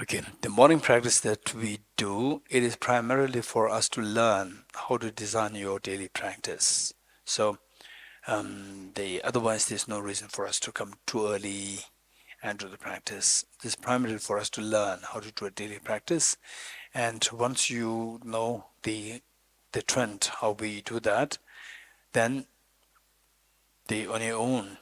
Again, the morning practice that we do, it is primarily for us to learn how to design your daily practice. So otherwise there's no reason for us to come too early and do the practice. This is primarily for us to learn how to do a daily practice. And once you know the trend, how we do that, then on your own,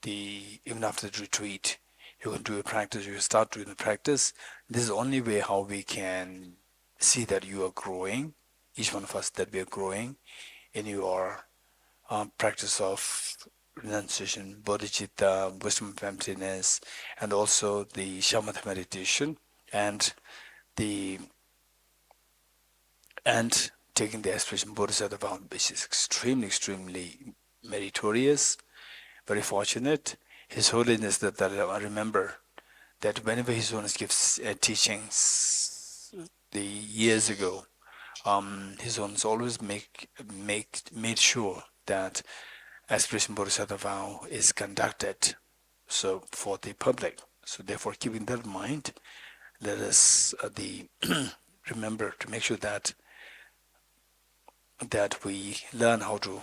even after the retreat, you can do a practice, you can start doing the practice. This is the only way how we can see that you are growing, each one of us, that we are growing in your practice of renunciation, bodhicitta, wisdom of emptiness, and also the shamatha meditation, and taking the aspiration bodhisattva, which is extremely meritorious, very fortunate. His Holiness that I remember that whenever His Holiness gives teachings the years ago, His Holiness always made sure that aspiration bodhisattva vow is conducted so for the public. So therefore, keeping that in mind, let us remember to make sure that we learn how to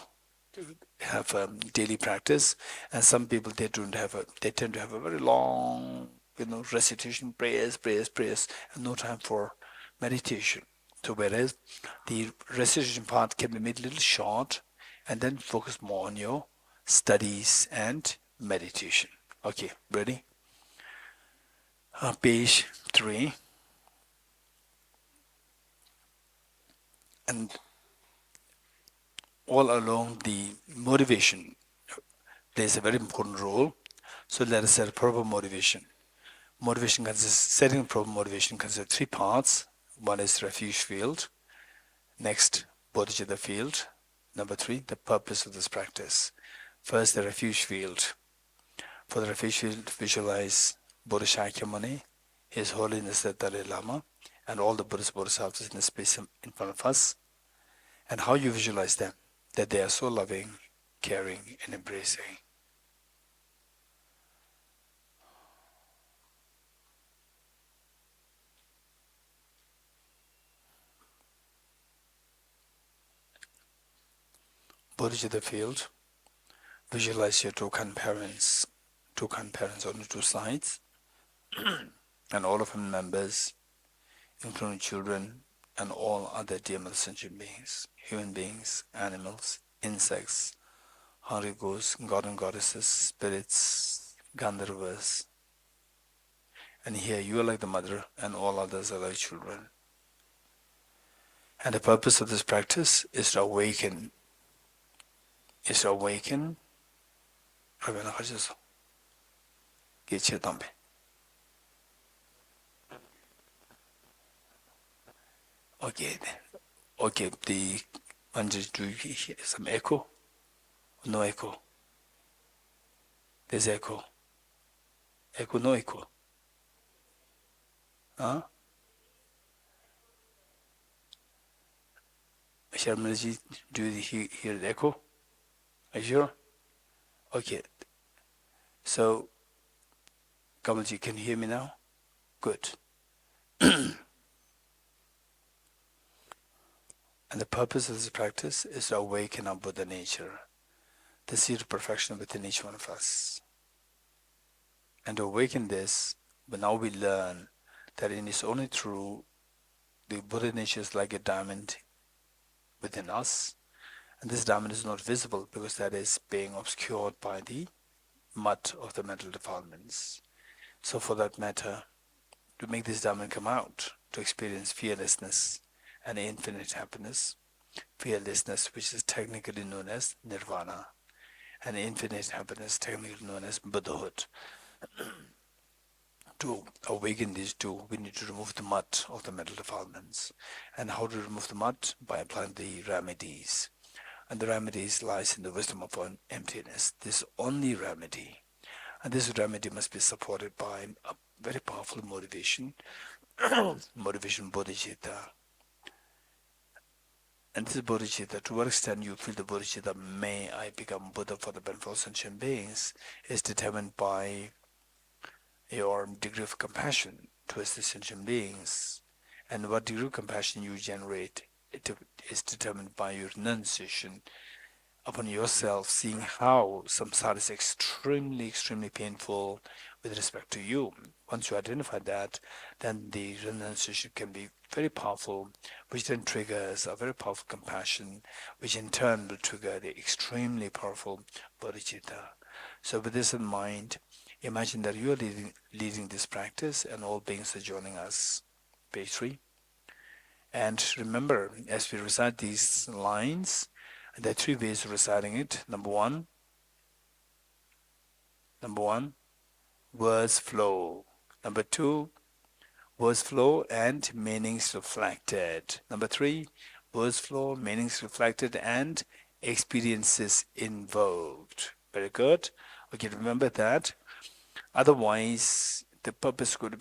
have a daily practice. And some people, they tend to have a very long, recitation, prayers, and no time for meditation. So whereas the recitation part can be made a little short, and then focus more on your studies and meditation. Okay, ready? Page 3. And all along, the motivation plays a very important role. So let us set a proper motivation. Setting proper motivation consists of 3 parts. One is refuge field. Next, bodhicitta field. Number 3, the purpose of this practice. First, the refuge field. For the refuge field, visualize Bodhisattva Muni, His Holiness the Dalai Lama, and all the Buddhist Bodhisattvas in the space in front of us. And how you visualize them, that they are so loving, caring, and embracing. Bodhicitta field, visualize your two kind parents on the 2 sides, and all of them members, including children and all other dear sentient beings, human beings, animals, insects, hungry ghosts, god and goddesses, spirits, gandharvas. And here you are like the mother, and all others are like children. And the purpose of this practice is to awaken. Okay, do you hear some echo? No echo. There's echo. Echo, no echo. Huh? Sharmaji, do you hear the echo? Are you sure? Okay. So, Kamalji, can you hear me now? Good. And the purpose of this practice is to awaken our Buddha nature, the seed of perfection within each one of us. And to awaken this, but now we learn that it is only through the Buddha nature is like a diamond within us, and this diamond is not visible because that is being obscured by the mud of the mental defilements. So for that matter, to make this diamond come out, to experience fearlessness and infinite happiness, fearlessness which is technically known as nirvana, and infinite happiness technically known as Buddhahood. To awaken these two, we need to remove the mud of the mental defilements. And how to remove the mud? By applying the remedies. And the remedies lies in the wisdom of emptiness. This only remedy. And this remedy must be supported by a very powerful motivation, motivation bodhicitta. And this bodhicitta, to what extent you feel the bodhicitta, may I become Buddha for the benefit of sentient beings, is determined by your degree of compassion towards the sentient beings. And what degree of compassion you generate is determined by your renunciation upon yourself, seeing how samsara is extremely, extremely painful with respect to you. Once you identify that, then the renunciation can be very powerful, which then triggers a very powerful compassion, which in turn will trigger the extremely powerful bodhicitta. So with this in mind, imagine that you are leading this practice and all beings are joining us. Page 3. And remember, as we recite these lines, there are 3 ways of reciting it. Number one, words flow. Number 2, words flow and meanings reflected. Number 3, words flow, meanings reflected, and experiences invoked. Very good. Okay, remember that. Otherwise, the purpose is going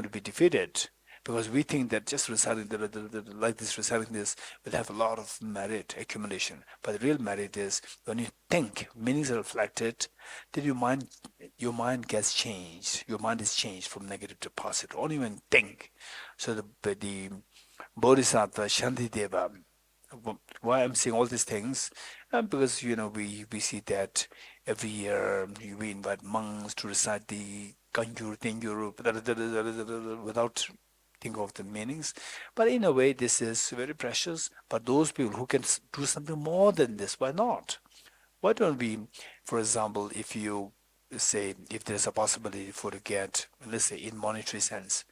to be defeated. Because we think that just reciting reciting this will have a lot of merit accumulation. But the real merit is when you think, meanings are reflected, then your mind gets changed. Your mind is changed from negative to positive. Only when you think. So the Bodhisattva Shantideva. Why I'm saying all these things? Because we see that every year we invite monks to recite the Kanjur Tenjuru without think of the meanings. But in a way, this is very precious. But those people who can do something more than this, why not? Why don't we, for example, if you say, if there's a possibility for to get, let's say in monetary sense,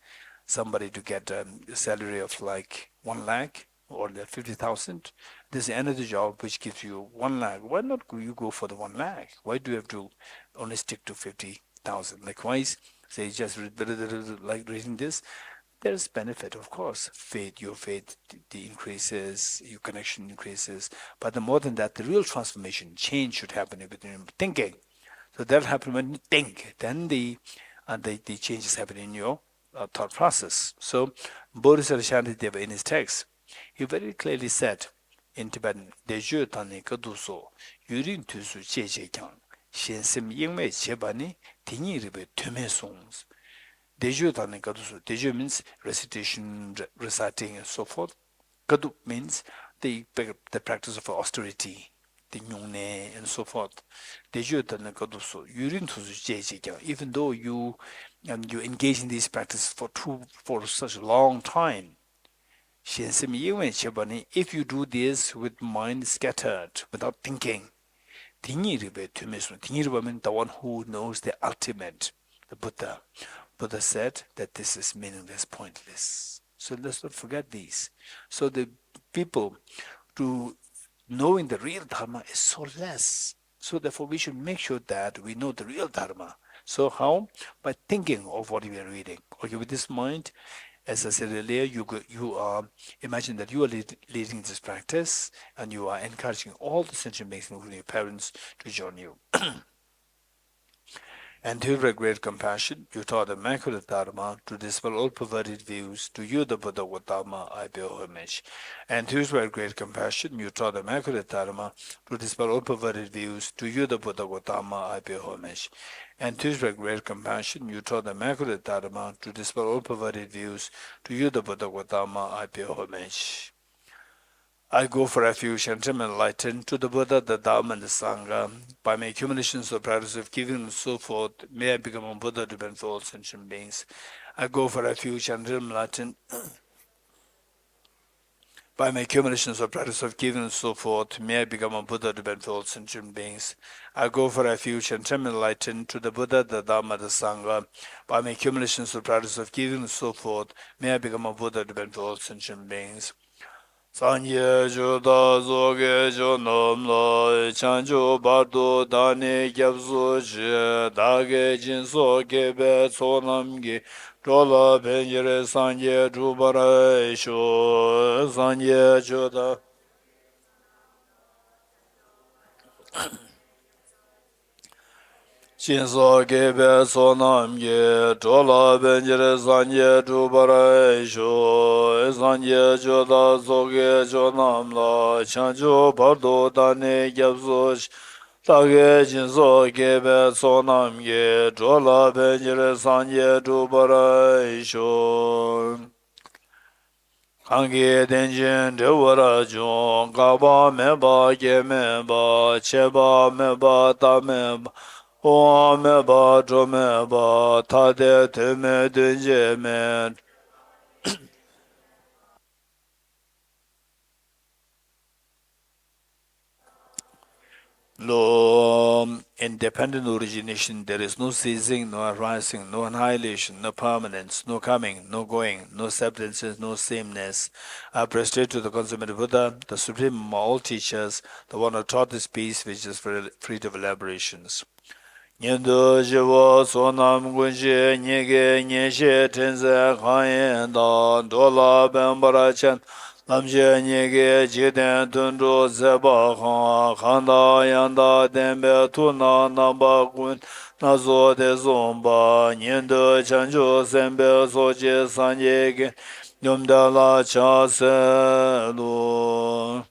somebody to get a salary of like 1 lakh or 50,000, there's another job which gives you 1 lakh. Why not you go for the 1 lakh? Why do you have to only stick to 50,000? Likewise, say just like reading this, there's benefit, of course. Your faith increases, your connection increases. But the more than that, the real transformation, change should happen within your thinking. So that happens when you think. Then the changes happen in your thought process. So Bodhisattva Shantideva in his text, he very clearly said in Tibetan, Deju tani kaduso, yurin tusu cheche kyang, shensim yingme chebani, tingi ribe tume songs. Deju tani kaduso. Deju means recitation, reciting, and so forth. Kadu means the practice of austerity, the nyungne, and so forth. Deju tani kaduso. Yurin tusu cheche kyang. Even though you engage in these practices for such a long time, if you do this with mind scattered, without thinking, Tingiriba means the one who knows the ultimate, the Buddha. Buddha said that this is meaningless, pointless. So let's not forget these. So the people knowing the real Dharma is so less. So therefore we should make sure that we know the real Dharma. So how? By thinking of what we are reading. Okay, with this mind, as I said earlier, you are imagine that you are leading this practice and you are encouraging all the sentient beings, including your parents, to join you. And through great compassion, you taught the Immaculate Dharma to dispel all perverted views. To you, the Buddha Gautama, I bear homage. And through great compassion, you taught the Immaculate Dharma to dispel all perverted views. To you, the Buddha Gautama, I bear homage. And through great compassion, you taught the Immaculate Dharma to dispel all perverted views. To you, the Buddha Gautama, I bear homage. I go for refuge and am enlightened to the Buddha, the Dharma, and the Sangha. By my accumulations of practice of giving and so forth, may I become a Buddha to benefit all sentient beings. I go for refuge and am enlightened. By my accumulations of practice of giving and so forth, may I become a Buddha to benefit all sentient beings. I go for refuge and am enlightened to the Buddha, the Dharma, the Sangha. By my accumulations of practice of giving and so forth, may I become a Buddha to benefit all sentient beings. Sanye juda zoge jo nomla chanjo bardo dane gyabzo je dage jinso gebe sonamgi dola penjere sanye jubara sho sanye juda Jinso gebe sonamgi dola penjere sanye jubara sho sanye juda zoge jo namla chanjo bardo dane gyabzo Tage jinso gebe sonam ge jola benjire sanje jubara isho. Kange denjin dewara jong gaba meba ge meba cheba meba ta meba o meba jo meba tade teme denje me. Lo, independent origination, there is no ceasing, no arising, no annihilation, no permanence, no coming, no going, no substances, no sameness. I prostrate to the consummate Buddha, the supreme of all teachers, the one who taught this peace which is free of elaborations. Nyendo jiwo sonam gunshi nyege nyeshe tenze kanyen da dola bambara chen lamje nyege jiden tundru zeba khan khanda yanda dembe tuna namba kun nazo de zomba nyendo chanjo sembe soje sanje nyomda la cha se lu.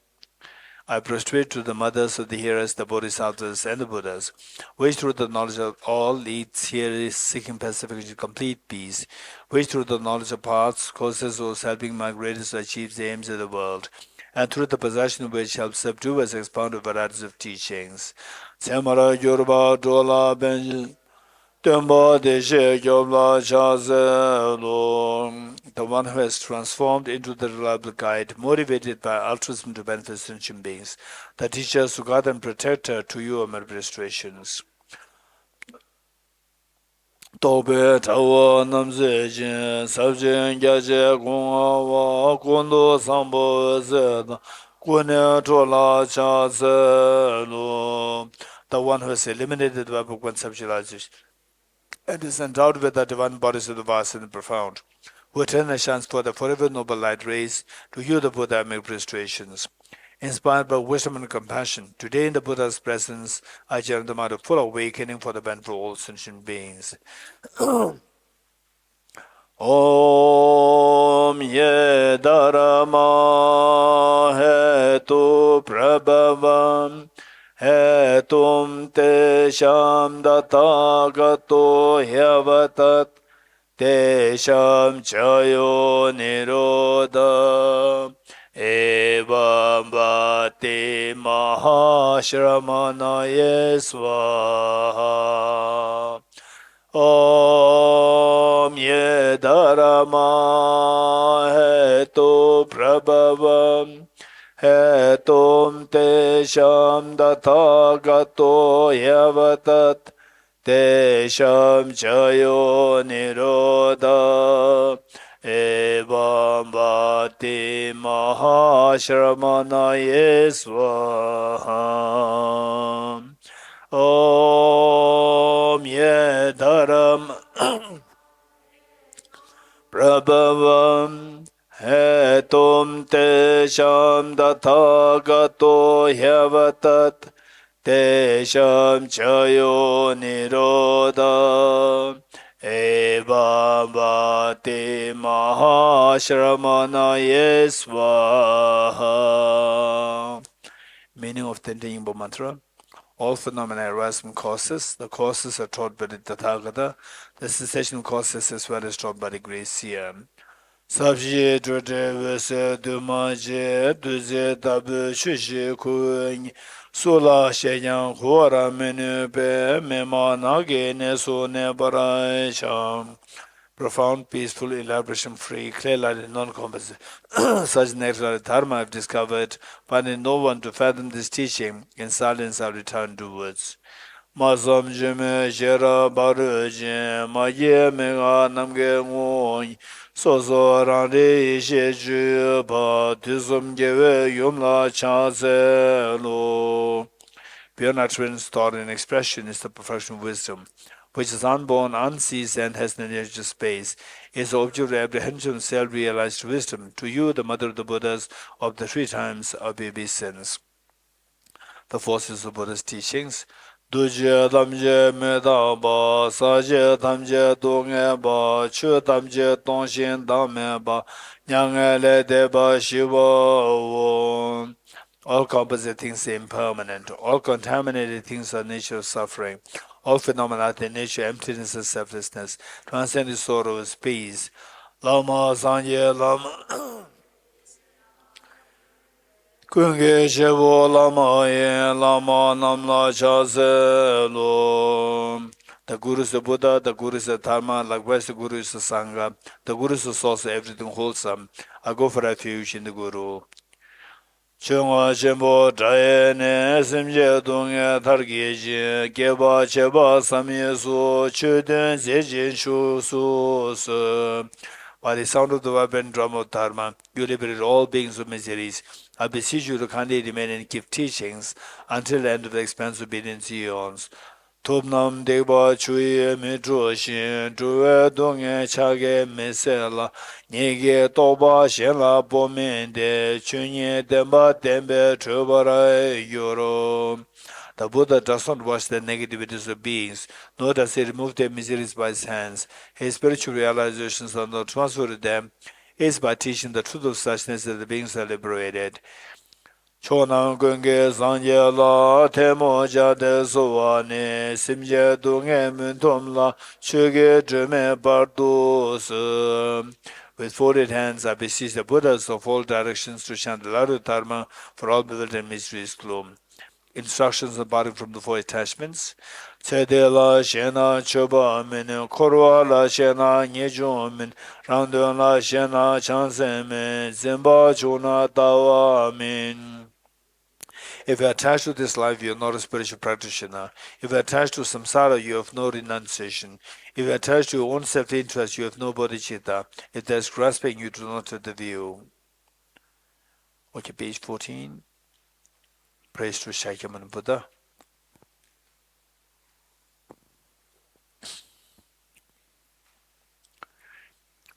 I prostrate to the mothers of the hearers, the bodhisattvas, and the Buddhas, which through the knowledge of all leads here is seeking pacification, complete peace, which through the knowledge of paths, causes those helping migrators to achieve the aims of the world, and through the possession of which helps subdue as expounded varieties of teachings. Samara Yorba Dola Benjil. The one who has transformed into the reliable guide, motivated by altruism to benefit sentient beings, the teachers who guide and protect her to your administrations. Tobe tawa namze jin sabjin gyaje gongwa kondo sambo zeda kune chola cha zelo. The one who has eliminated the web of conceptualization and is endowed with the divine bodies of the vast and the profound, who attend the chance for the forever noble light rays to hear the Buddha make prostrations. Inspired by wisdom and compassion, today in the Buddha's presence, I chant the matter full awakening for the benefit of all sentient beings. Om ye dharma hetu prabhavam hetum te sham datagato hyavatat te sham chayo nirodha evam bhati mahashramanaye swaha. Om ye dharma hetu prabhavam hetum te sham datagato yavatat te sham chayo nirodha evam bhati mahashramanaye swaha. Om ye dharam prabhavam hetum te sham datagato hyavatat te sham chayo nirodha evam bhati mahashramanaye swaha. Meaning of the Yingbo mantra. All phenomena arise from causes. The causes are taught by the Tathagata. The cessation causes as well as taught by the Gracia. Sabji Drade Vese Dumaje Duze Tabu Shushi Kuing Sula Shenyang Hora Menupe Mema Nage Nesu Nebarai Sham. Profound, peaceful, elaboration-free, clear-lighted, non-composite. Such natural dharma I've discovered, finding no one to fathom this teaching. In silence I return to words. Masam jime shera baru jin, ma ye mega namge ngon, so so rande ishe ju pa, tusum gewe yumla cha se lo. Beyond utterance, thought, and expression is the perfection of wisdom, which is unborn, unceased, and has no energy space, is the object of apprehension of self-realized wisdom. To you, the mother of the Buddhas of the three times of obeisance. The forces of Buddha's teachings. Duje tamje meda ba, saje tamje donge ba, chu tamje tongshin dame ba, nyange le de ba shiva won. All composite things are impermanent. All contaminated things are nature of suffering. All phenomena are the nature, emptiness and selflessness. Transcendent sorrow is peace. Lama Sanye Lama Kunge Shevo Lama Ye Lama Namla Chase Lo. The Guru is the Buddha, the Guru is the Dharma, likewise the Guru is the Sangha. The Guru is the source of everything wholesome. I go for refuge in the Guru. Chungwa Chenpo Chaye Ne Simje Dungye Targi Jin Geba Cheba Samye Su Chuden Zejin Shu Su Su. By the sound of the vibrant drum of Dharma, you liberate all beings of miseries. I beseech you to kindly remain and give teachings until the end of the expanse of billion eons. Topnam Deba Chuye Mitro Shin, Tuwe Dongye Chage Mesela, Nige Toba Shenla Bomende, Chunye Demba Dembe Chubara Yoro. The Buddha does not watch the negativities of beings, nor does he remove their miseries by his hands. His spiritual realizations are not transferred to them. It is by teaching the truth of suchness that the beings are liberated. Chonang Gungge Sangye La Temo Jade Suwane Simje Dungye Muntom La Chuge Drume Bardu Su. With folded hands, I beseech the Buddhas of all directions to chant the Ladu Dharma for all bewildered mysteries gloom. Instructions about from the four attachments. Tsede la shena choba amin, korwa la shena nyejo amin, rangdo la shena chanse amin, zimba chona tawa amin. If you are attached to this life, you are not a spiritual practitioner. If you are attached to samsara, you have no renunciation. If you are attached to your own self-interest, you have no bodhicitta. If there is grasping, you do not have the view. Okay, page 14. Praise to Shakyamuni Buddha.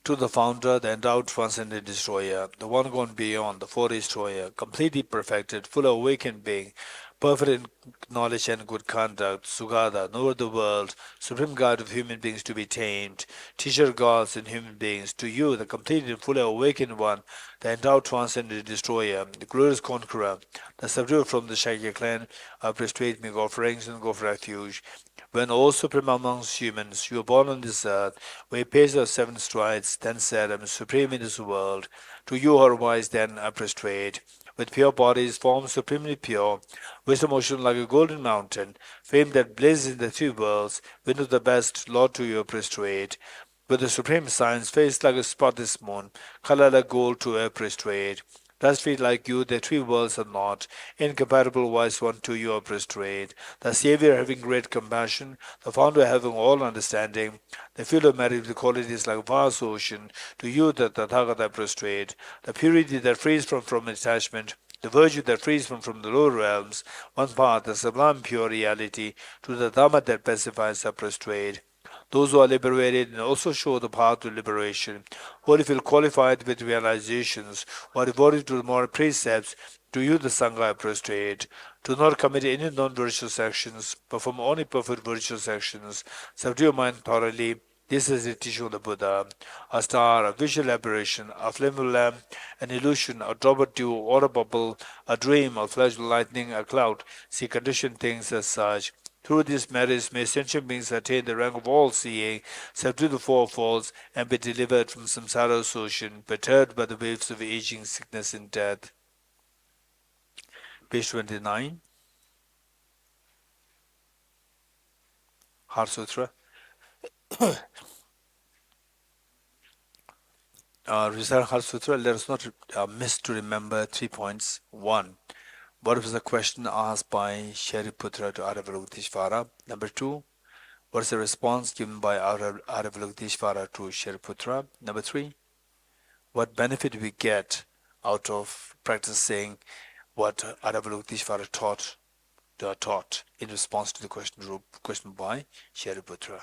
To the founder, the endowed transcendent destroyer, the one gone beyond, the four destroyer, completely perfected, full awakened being, perfect in knowledge and good conduct, Sugata, knower of the world, supreme guide of human beings to be tamed, teacher gods and human beings, to you, the complete and fully awakened one, the endowed transcendent destroyer, the glorious conqueror, the subduer from the Shakya clan, I prostrate me offerings and go for refuge. When all supreme amongst humans, you were born on this earth, where you paced our 7 strides, then said, I am supreme in this world. To you, who are wise, then I prostrate. With pure bodies, forms supremely pure, wisdom ocean like a golden mountain, fame that blazes in the 3 worlds, wind of the best, Lord, to you prostrate. With the supreme science, face like a spotless moon, color like gold to a prostrate. Dust feet like you, the 3 worlds are not, incomparable wise one to you are prostrate. The Savior having great compassion, the Founder having all understanding, the field of merit with qualities like vast ocean, to you the Tathagata prostrate. The purity that frees from attachment, the virtue that frees from the lower realms, one path, the sublime pure reality, to the Dhamma that pacifies are prostrate. Those who are liberated and also show the path to liberation, who feel qualified with realizations, who are devoted to the moral precepts, to you the Sangha prostrate. Do not commit any non-virtuous actions, perform only perfect virtuous actions, subdue your mind thoroughly. This is the teaching of the Buddha. A star, a visual aberration, a flame of lamp, an illusion, a drop of dew, or a bubble, a dream, a flash of lightning, a cloud. See conditioned things as such. Through these merits may sentient beings attain the rank of all-seeing, subdue the 4 faults, and be delivered from samsara's ocean, perturbed by the waves of aging, sickness, and death. Page 29. Heart Sutra. Reciting Heart Sutra, let us not miss to remember 3 points. 1. What was the question asked by Shariputra to Aravalokiteshvara? Number 2. What is the response given by Aravalokiteshvara to Shariputra? Number 3. What benefit we get out of practicing what Aravalokiteshvara taught in response to the question by Shariputra?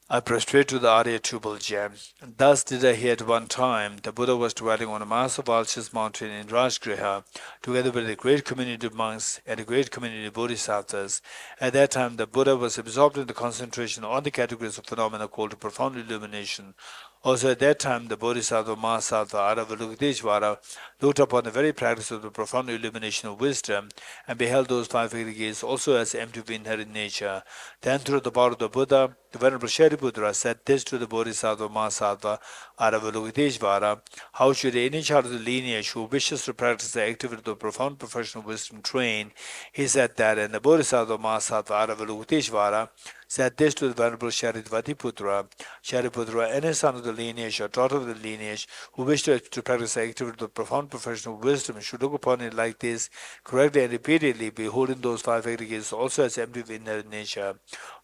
I prostrate to the Arya Tubal gem. Thus did I hear at one time the Buddha was dwelling on a massive Alchis mountain in Rajgriha, together with a great community of monks and a great community of bodhisattvas. At that time, the Buddha was absorbed in the concentration on the categories of phenomena called profound illumination. Also at that time, the Bodhisattva, Mahasattva, Avalokiteshvara looked upon the very practice of the profound illumination of wisdom and beheld those five aggregates also as empty of inherent nature. Then, through the power of the Buddha, the Venerable Shariputra said this to the Bodhisattva, Mahasattva, Avalokiteshvara: how should any child of the lineage who wishes to practice the activity of the profound professional wisdom train? He said that, and the Bodhisattva, Mahasattva, Avalokiteshvara said this to the Venerable Shariputra: Shariputra, any son of the lineage or daughter of the lineage who wish to practice the activity of the profound professional wisdom should look upon it like this, correctly and repeatedly, beholding those five aggregates also as empty of inherent nature.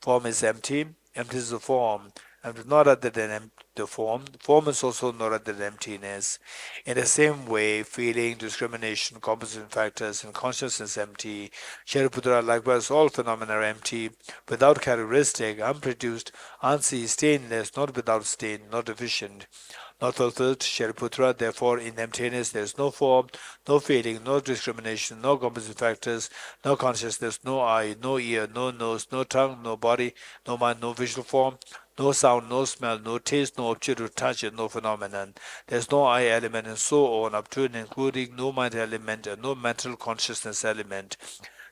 Form is empty, emptiness is the form, and not other than the form. Form is also not other than emptiness. In the same way, feeling, discrimination, composite factors, and consciousness empty. Shariputra, likewise, all phenomena are empty, without characteristic, unproduced, unseen, stainless, not without stain, not deficient, not fulfilled. Shariputra, therefore, in emptiness there is no form, no feeling, no discrimination, no composite factors, no consciousness, no eye, no ear, no nose, no tongue, no body, no mind, no visual form, no sound, no smell, no taste, no object of touch, and no phenomenon. There is no I element, and so on, up to and including no mind element, and no mental consciousness element.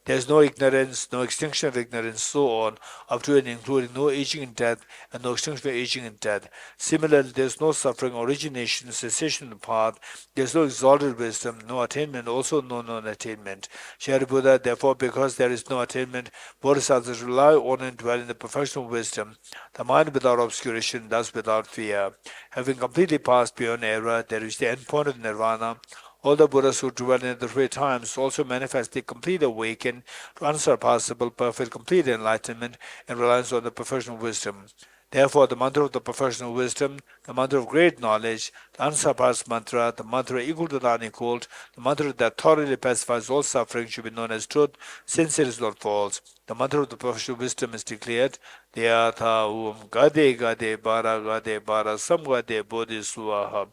There is no ignorance, no extinction of ignorance, so on, up to and including no aging and death, and no extinction of aging and death. Similarly, there is no suffering, origination, cessation of path. There is no exalted wisdom, no attainment, also no non-attainment. Shariputra, therefore, because there is no attainment, bodhisattvas rely on and dwell in the perfection of wisdom, the mind without obscuration, thus without fear. Having completely passed beyond error, there is the end point of nirvana. All the Buddhas who dwell in the three times also manifest the complete awakening to unsurpassable, perfect, complete enlightenment and reliance on the perfection of wisdom. Therefore, the mantra of the perfection of wisdom, the mantra of great knowledge, the unsurpassed mantra, the mantra equal to the unequaled, the mantra that thoroughly pacifies all suffering should be known as truth, since it is not false. The mantra of the perfection of wisdom is declared: Deyatha gade gade bara sam gade bodhi suaha.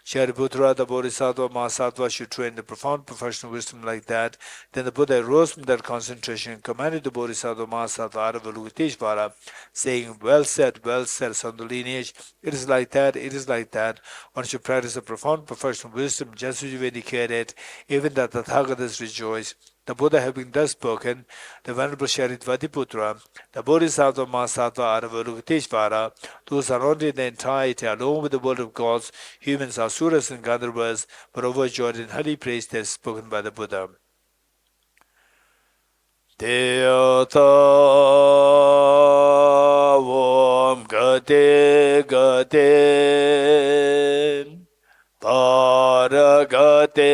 Shariputra, the Bodhisattva, Mahasattva should train the profound professional wisdom like that. Then the Buddha rose from that concentration and commanded the Bodhisattva, Mahasattva, Avalokiteshvara, saying, well said, son of the lineage. It is like that, it is like that. One should practice a profound professional wisdom, just as you indicated, even that the Tathagatas rejoice. The Buddha having thus spoken, the Venerable Shariputra, the Bodhisattva, Mahasattva, Avalokiteshvara, those surrounding the entirety, along with the world of gods, humans, asuras, and gandharvas, were overjoyed in highly praised as spoken by the Buddha. Deyata Om Gate Gate Paragate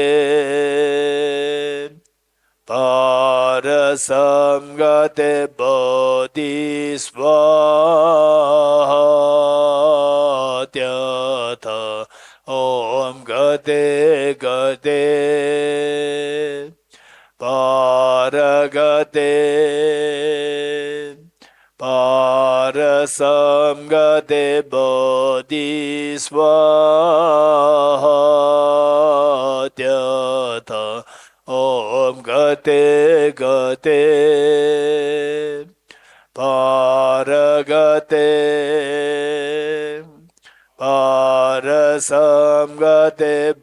Parasamgate Bodhisvatyata Om Gate Gate Paragate Parasamgate Bodhisvatyata Om Gate Gate Paragate Parasamgate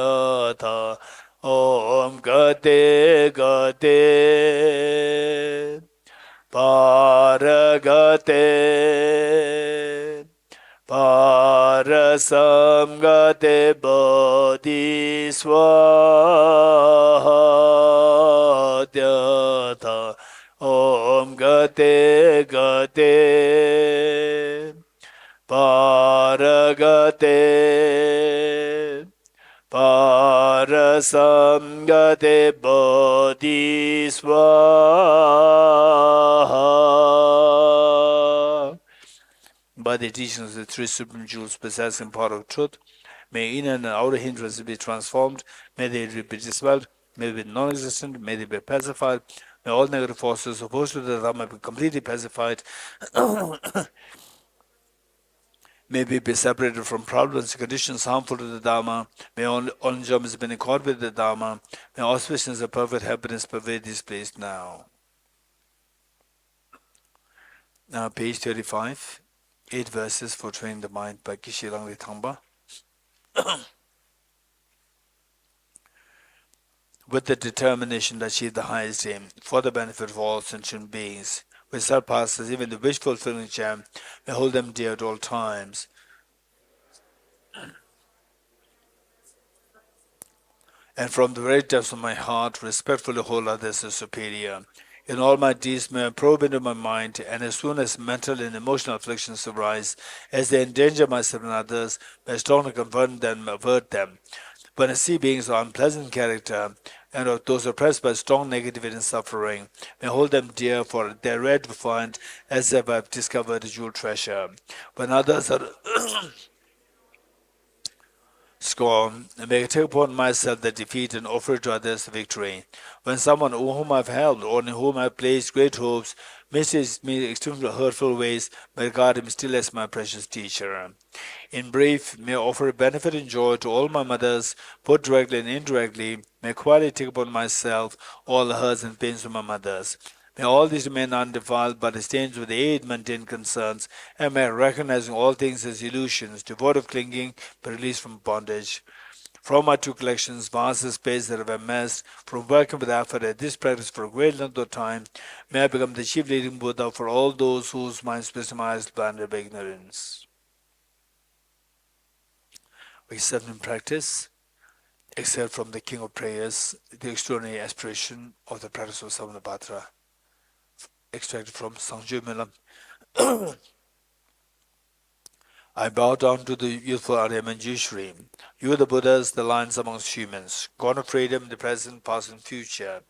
Bodhisvatyata Om Gate Gate Paragate Parasamgate Bodhisvatyata Om Gate Gate Paragate Parasamgate Bodhisvatyata. By the teachings of the three supreme jewels possessing power of truth, may inner and outer hindrances be transformed, may they be dispelled, may they be non-existent, may they be pacified, may all negative forces opposed to the Dhamma be completely pacified, may we be separated from problems and conditions harmful to the Dhamma, may all enjoyments be in accord with the Dhamma, may auspicious and perfect happiness pervade this place now. Page 35, 8 verses for training the mind by Geshe Thangpa. With the determination to achieve the highest aim for the benefit of all sentient beings, which surpasses even the wish-fulfilling gem, may hold them dear at all times. And from the very depths of my heart, respectfully hold others as superior. In all my deeds may I probe into my mind, and as soon as mental and emotional afflictions arise, as they endanger myself and others, may I strongly confront them and avert them. When I see beings of unpleasant character, and of those oppressed by strong negativity and suffering, may I hold them dear, for they are rare to find, as if I have discovered a jewel treasure. When others are scorn, and may I take upon myself the defeat and offer to others the victory. When someone whom I have helped or in whom I have placed great hopes misses me in extremely hurtful ways, may I regard him still as my precious teacher. In brief, may I offer benefit and joy to all my mothers, both directly and indirectly. May I quietly take upon myself all the hurts and pains of my mothers. May all these remain undefiled by the stains of the eight mundane concerns, and may I, recognizing all things as illusions, devoid of clinging, be released from bondage. From my two collections, vast space that I've amassed, from working with effort at this practice for a great length of time, may I become the chief leading Buddha for all those whose minds wisdom eyes blinded by ignorance. We set in practice, except from the King of Prayers, the extraordinary aspiration of the practice of Samanapatra, extracted from Sangju Milam. I bow down to the youthful Arya Manjushri. You are the Buddhas, the lions amongst humans, God of freedom, the present, past, and future.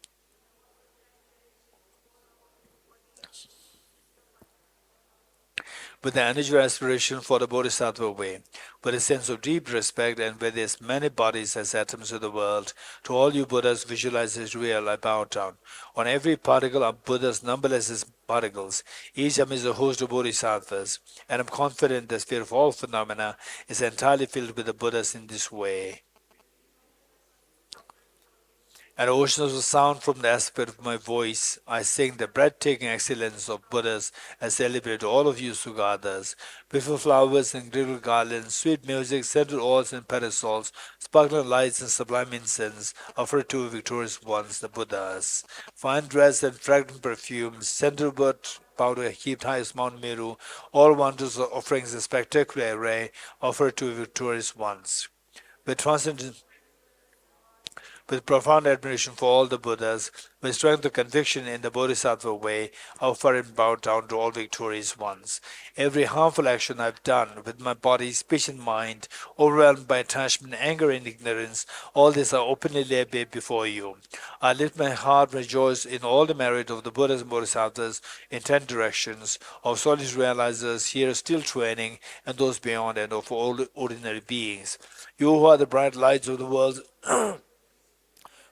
With an unusual aspiration for the Bodhisattva way, with a sense of deep respect, and with as many bodies as atoms of the world, to all you Buddhas visualized as real, I bow down. On every particle are Buddhas numberless as particles, each amidst a host of Bodhisattvas, and I'm confident the sphere of all phenomena is entirely filled with the Buddhas in this way. And oceans of sound from the aspect of my voice, I sing the breathtaking excellence of Buddhas as celebrate all of you Sugathas. Beautiful flowers and grateful garlands, sweet music, scented oils and parasols, sparkling lights and sublime incense, offered to victorious ones, the Buddhas. Fine dress and fragrant perfumes, sandalwood powder heaped high as Mount Meru, all wonders of offerings in spectacular array, offered to victorious ones. With transcendent with profound admiration for all the Buddhas, with strength of conviction in the Bodhisattva way, I offer and bow down to all victorious ones. Every harmful action I've done with my body, speech, and mind, overwhelmed by attachment, anger, and ignorance, all this I openly lay bare before you. I let my heart rejoice in all the merit of the Buddhas and Bodhisattvas in 10 directions, of solid realizers here still training, and those beyond, and of all ordinary beings. You who are the bright lights of the world,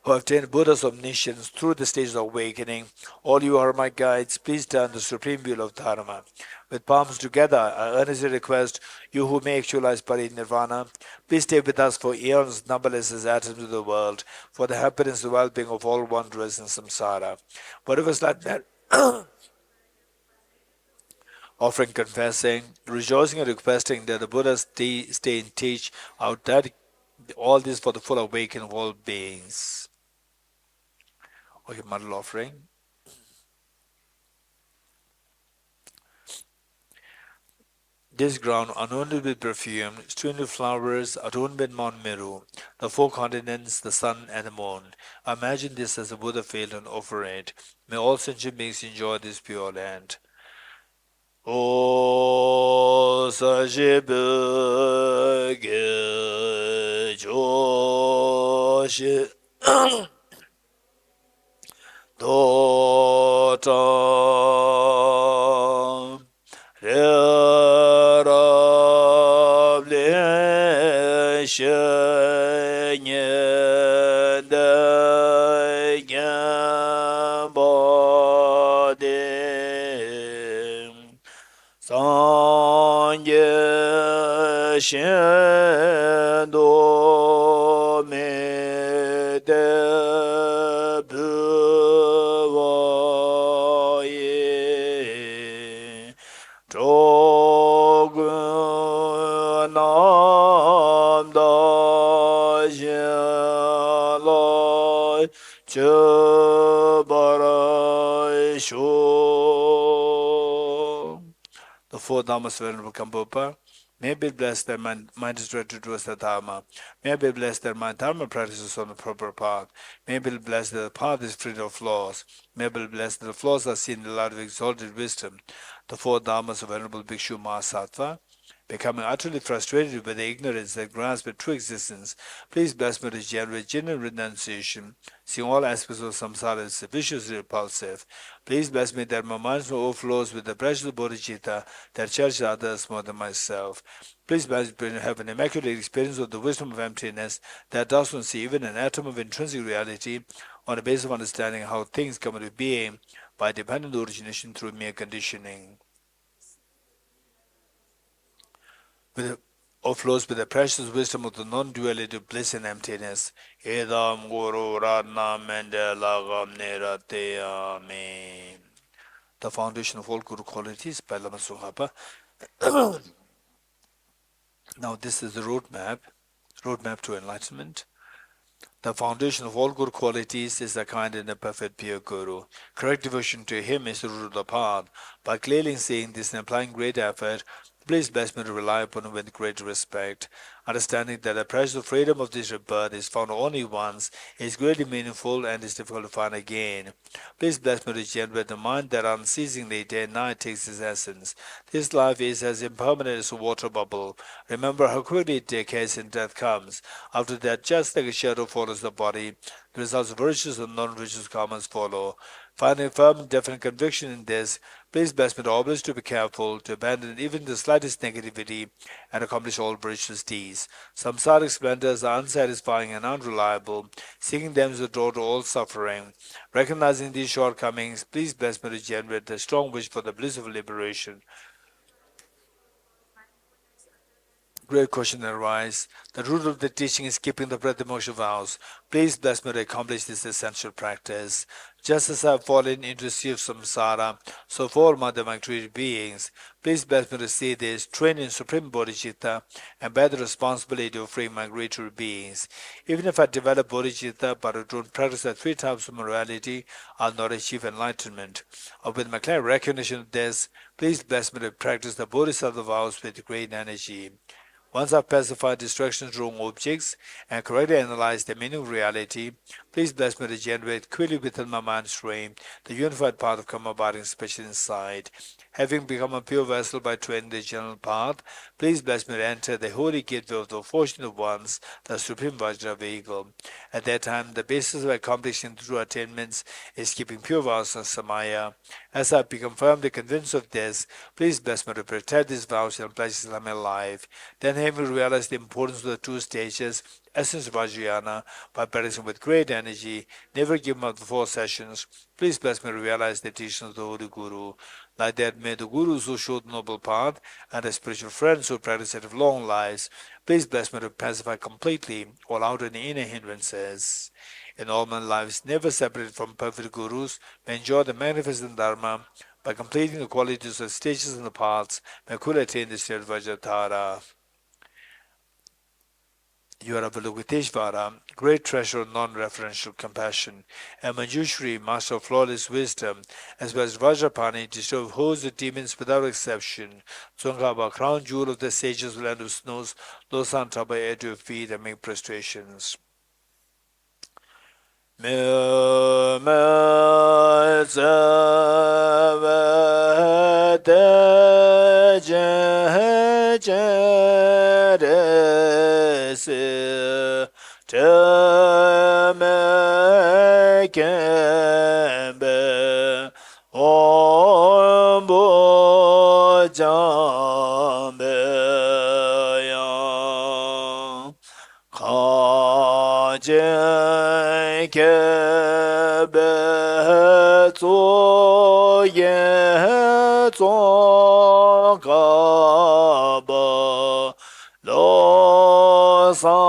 who have attained Buddha's omniscience through the stages of awakening. All you are my guides, please turn the supreme wheel of Dharma. With palms together, I earnestly request you who may actualize Parinirvana, please stay with us for eons numberless as atoms of the world, for the happiness and well-being of all wanderers in samsara. Whatever is like that, offering, confessing, rejoicing and requesting that the Buddhas stay and teach out that all this for the full awakening of all beings. Okay, model offering. This ground, adorned with perfume, strewn with flowers, adorned with Mount Meru, the 4 continents, the sun, and the moon. I imagine this as a Buddha field and offer it. May all sentient beings enjoy this pure land. O Sajibe Joshi Dota Rerable Shenye Degambode Sanje Shendo Mede Chöbara Sho. The four Dhammas Venerable Kambupa. May be blessed their mind is directed towards the Dharma. May be blessed their mind Dharma practices on the proper path. May be blessed that the path is free of flaws. May be blessed that the flaws are seen in the light of exalted wisdom. The four Dhammas of Venerable Bhikshu Mahasattva. Becoming utterly frustrated by the ignorance that grasps at true existence, please bless me to generate genuine renunciation, seeing all aspects of samsara as viciously repulsive. Please bless me that my mind overflows with the precious bodhicitta that cherishes others more than myself. Please bless me to have an immaculate experience of the wisdom of emptiness that does not see even an atom of intrinsic reality on the basis of understanding how things come into being by dependent origination through mere conditioning. Overflows with the precious wisdom of the non-duality of bliss and emptiness. Edam Guru Radna Mendela Gamnera Amen. The foundation of all Guru qualities by Lama Tsongkhapa. Now this is the roadmap to enlightenment. The foundation of all good qualities is the kind and the perfect pure Guru. Correct devotion to him is the root of the path. By clearly seeing this and applying great effort, please bless me to rely upon him with great respect. Understanding that the precious freedom of this rebirth is found only once, is greatly meaningful and is difficult to find again. Please bless me to generate the mind that unceasingly day and night takes its essence. This life is as impermanent as a water bubble. Remember how quickly it decays and death comes. After that, just like a shadow follows the body, the results of virtuous and non-virtuous karmas follow. Finding firm and definite conviction in this, please bless me to always to be careful, to abandon even the slightest negativity, and accomplish all virtuous deeds. Samsaric splendors are unsatisfying and unreliable. Seeking them is a door to all suffering. Recognizing these shortcomings, please bless me to generate a strong wish for the bliss of liberation. Great question arises. The root of the teaching is keeping the breath moksha vows. Please bless me to accomplish this essential practice. Just as I have fallen into the sea of samsara, so fall my divine created beings. Please bless me to see this, train in supreme bodhicitta, and bear the responsibility of freeing my creature beings. Even if I develop bodhicitta but I don't practice the three types of morality, I'll not achieve enlightenment. With my clear recognition of this, please bless me to practice the bodhisattva vows with great energy. Once I've pacified distractions wrong objects and correctly analyzed the meaning of reality, please bless me to generate clearly within my mind stream the unified path of karma abiding special inside. Having become a pure vessel by training the general path, please bless me to enter the holy gateway of the fortunate ones, the supreme Vajra vehicle. At that time, the basis of accomplishing true attainments is keeping pure vows and samaya. As I become firmly convinced of this, please bless me to protect these vows and pledges in my life. Then having realized the importance of the two stages, essence of Vajrayana, by practicing with great energy, never giving up the 4 sessions, please bless me to realize the teachings of the Holy Guru. Like that, may the Gurus who showed the noble path and the spiritual friends who practice it of long lives, please bless me to pacify completely all outer and inner hindrances. In all my lives, never separated from perfect Gurus, may enjoy the magnificent Dharma. By completing the qualities of stages and the paths, may could attain the state of Vajratara. You are Avalokiteshvara, great treasure of non-referential compassion, and Manjushri, master of flawless wisdom, as well as Vajrapani, destroyer of hosts of demons without exception. Tsongkhapa, crown jewel of the sages, land of snows, Losar Taba, at your feet and make prostrations. Lo-Sar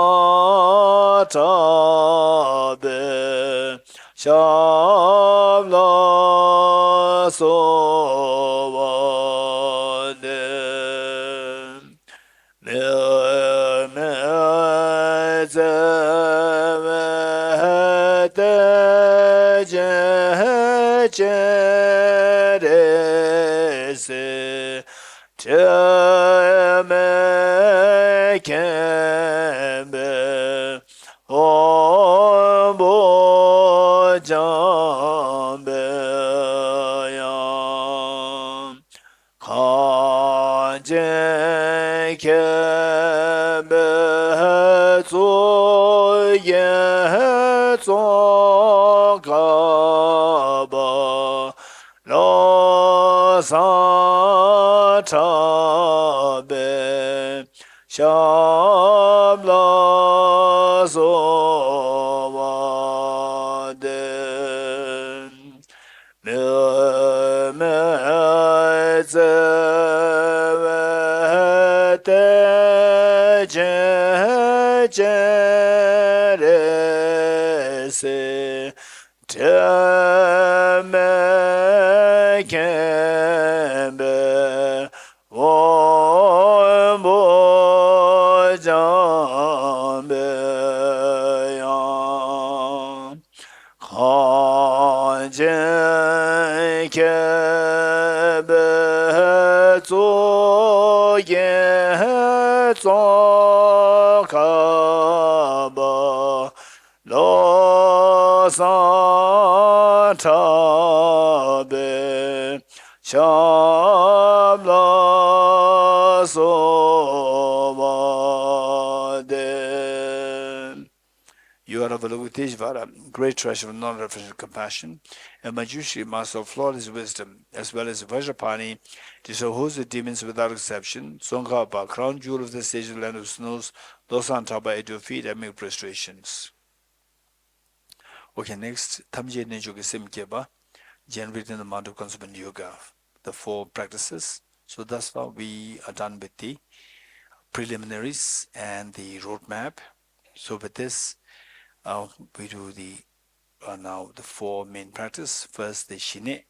tabe shabla sovane me zevete You are Avalokiteshvara, great treasure of non-referential compassion, and Manjushri, master of flawless wisdom, as well as Vajrapani, disowns the demons without exception, Tsongkhapa, crown jewel of the sage of land of snows, Losar and Taba at your feet and make prostrations. Okay, next, Tamje Nejoge Simkeba, generating the amount of consequent yoga, the 4 practices. So thus far we are done with the preliminaries and the roadmap. So with this, we do the now the 4 main practice. First, the Shine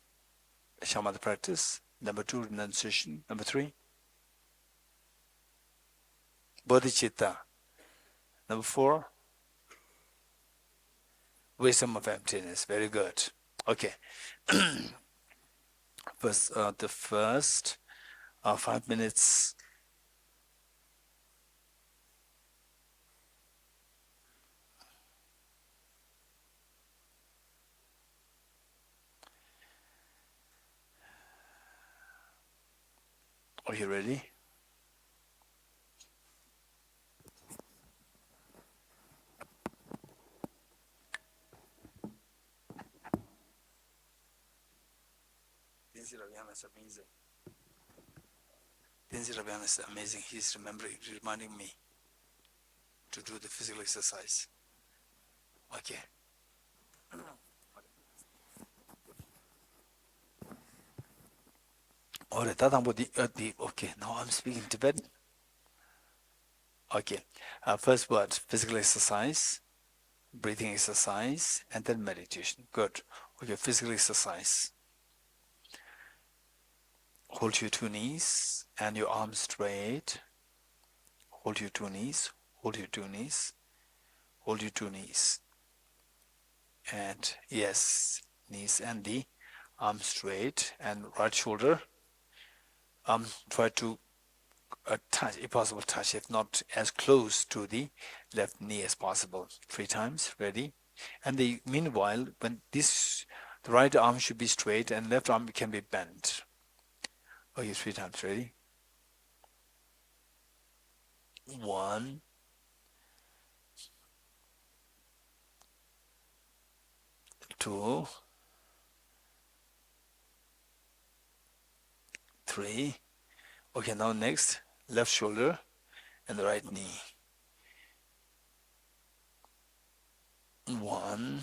Shamatha practice. Number 2, renunciation. Number 3, Bodhicitta. Number 4, wisdom of emptiness. Very good. Okay. The first 5 minutes. Are you ready? Tenzin Ravyan is amazing. Tenzin Ravyan is amazing. He's reminding me to do the physical exercise. Okay. Okay, now I'm speaking Tibetan. Okay. First word, physical exercise, breathing exercise, and then meditation. Good. Okay, physical exercise. Hold your 2 knees and your arms straight. Hold your 2 knees. Hold your 2 knees. Hold your 2 knees. And yes, knees and the arms straight and right shoulder. Try to touch, if possible, touch, if not as close to the left knee as possible. 3 times. Ready? And meanwhile, when the right arm should be straight and left arm can be bent. Okay, 3 times. Ready? 1, 2, 3. Okay, now next, left shoulder and the right knee. 1,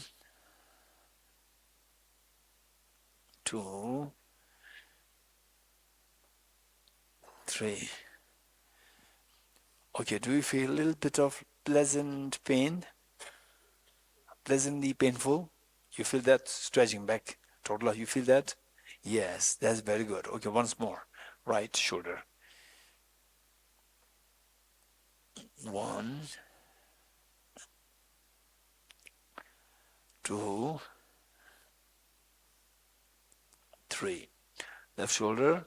2, 3. Okay, do you feel a little bit of pleasant pain? Pleasantly painful? You feel that stretching back? Toddler, you feel that? Yes, that's very good. Okay, once more. Right shoulder. 1, 2, 3. Left shoulder,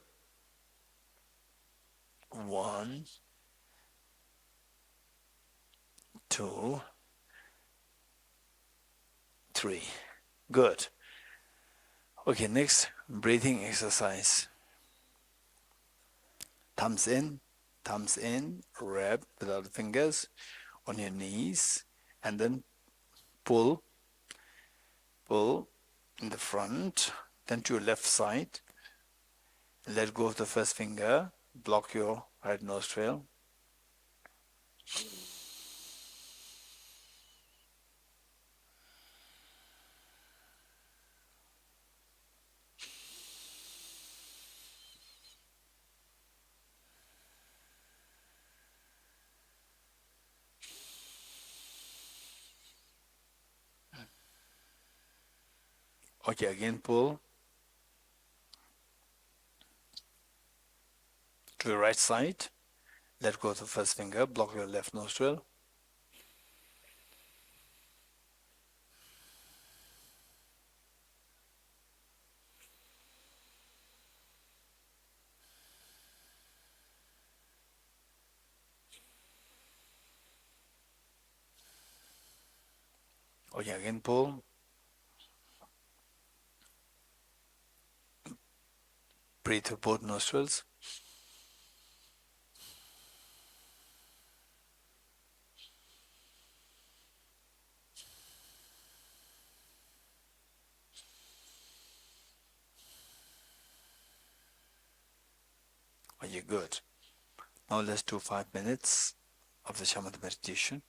1, 2, 3. Good. Okay, next, breathing exercise. Thumbs in, wrap without the fingers on your knees, and then pull in the front, then to your left side. Let go of the first finger, block your right nostril. Okay, again pull to your right side. Let go of the first finger, block your left nostril. Okay, again pull. Breathe through both nostrils. Okay, good. Now let's do 5 minutes of the shamatha meditation.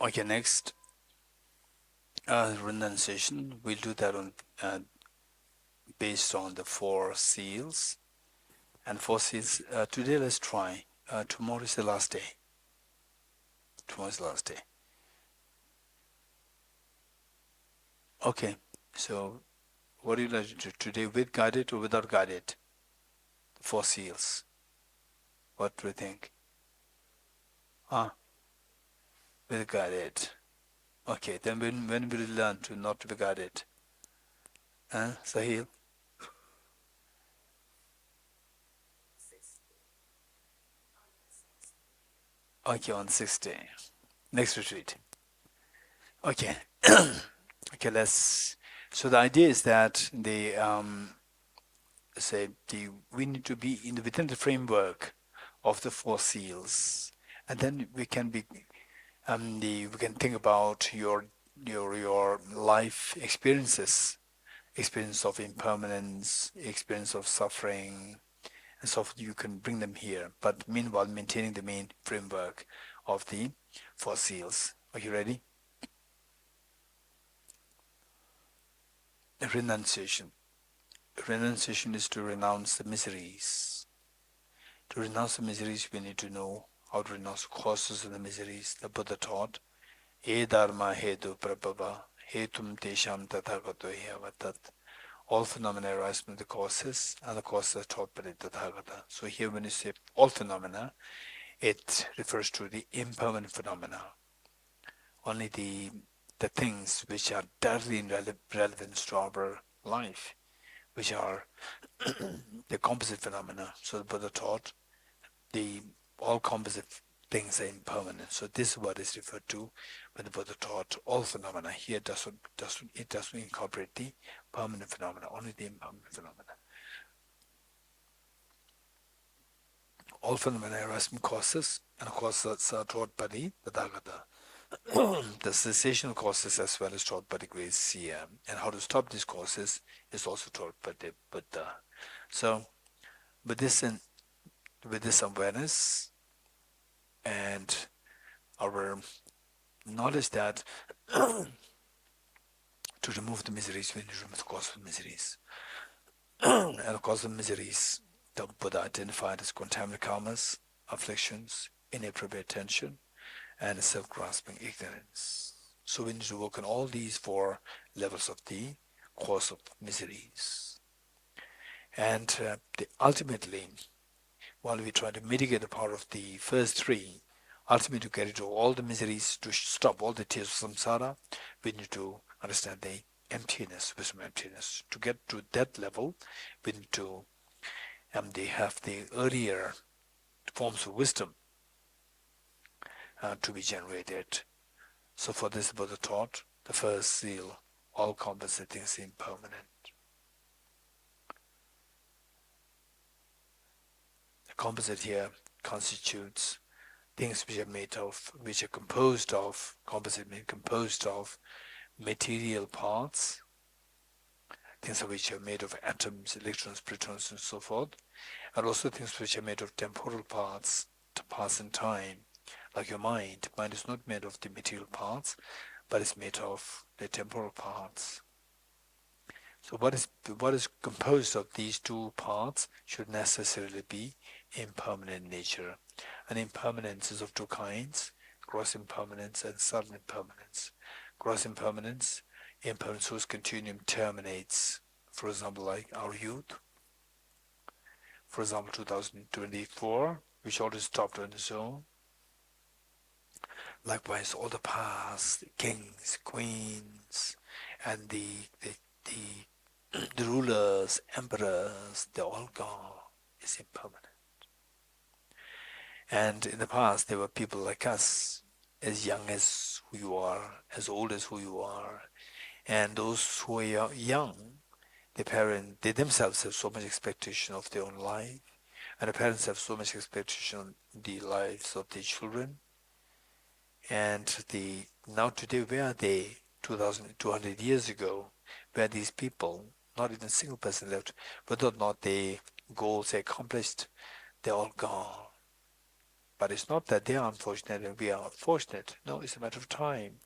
Okay, next renunciation. We'll do that on based on the 4 seals. And 4 seals. Today, let's try. Tomorrow is the last day. Tomorrow is the last day. Okay, so what do you like to do today, with guided or without guided? The 4 seals. What do you think? Ah, with guided. Okay, then when will you learn to not to be guided? Sahil? Okay, on 6th day. Next retreat. Okay. Okay, let's. So the idea is that we need to be within the framework of the 4 seals, and then we can be we can think about your life experiences, experience of impermanence, experience of suffering, and so forth. You can bring them here, but meanwhile maintaining the main framework of the 4 seals. Are you ready? Renunciation. Renunciation is to renounce the miseries. To renounce the miseries, we need to know how to renounce the causes of the miseries. The Buddha taught, E dharma hetu prabhava, hetum tesham tathagato hyavatat. All phenomena arise from the causes, and the causes are taught by the Tathagata. So here when you say all phenomena, it refers to the impermanent phenomena. Only the things which are directly in relevance to our life, which are the composite phenomena. So the Buddha taught all composite things are impermanent. So this is what is referred to when the Buddha taught all phenomena. Here it doesn't incorporate the permanent phenomena, only the impermanent phenomena. All phenomena arise from causes, and causes are taught by the Tathagata. The cessation causes as well is taught by the great seer, and how to stop these causes is also taught by the Buddha. So with this awareness and our knowledge that to remove the miseries, we need to remove the cause of miseries. And the cause of miseries, the Buddha identified as contaminated karmas, afflictions, inappropriate attention, and self-grasping ignorance. So we need to work on all these 4 levels of the cause of miseries. And ultimately, while we try to mitigate the power of the first 3, ultimately to get rid of all the miseries, to stop all the tears of samsara, we need to understand the emptiness, wisdom emptiness. To get to that level, we need to they have the earlier forms of wisdom to be generated. So for this Buddha taught, the first seal, all composite things impermanent. The composite here constitutes things which are composed of, composite means composed of material parts, things which are made of atoms, electrons, protons, and so forth, and also things which are made of temporal parts to pass in time, like your mind. Mind is not made of the material parts, but it's made of the temporal parts. So what is composed of these 2 parts should necessarily be impermanent nature. And impermanence is of 2 kinds, gross impermanence and subtle impermanence. Gross impermanence whose continuum terminates, for example, like our youth. For example, 2024, which already stopped on its own. Likewise, all the past, the kings, queens, and the rulers, emperors, they're all gone. It's impermanent. And in the past, there were people like us, as young as who you are, as old as who you are. And those who are young, they themselves have so much expectation of their own life, and the parents have so much expectation on the lives of their children. And now today, where are they? 2,200 years ago, where these people, not even a single person left, whether or not their goals are accomplished, they're all gone. But it's not that they are unfortunate and we are unfortunate. No, it's a matter of time.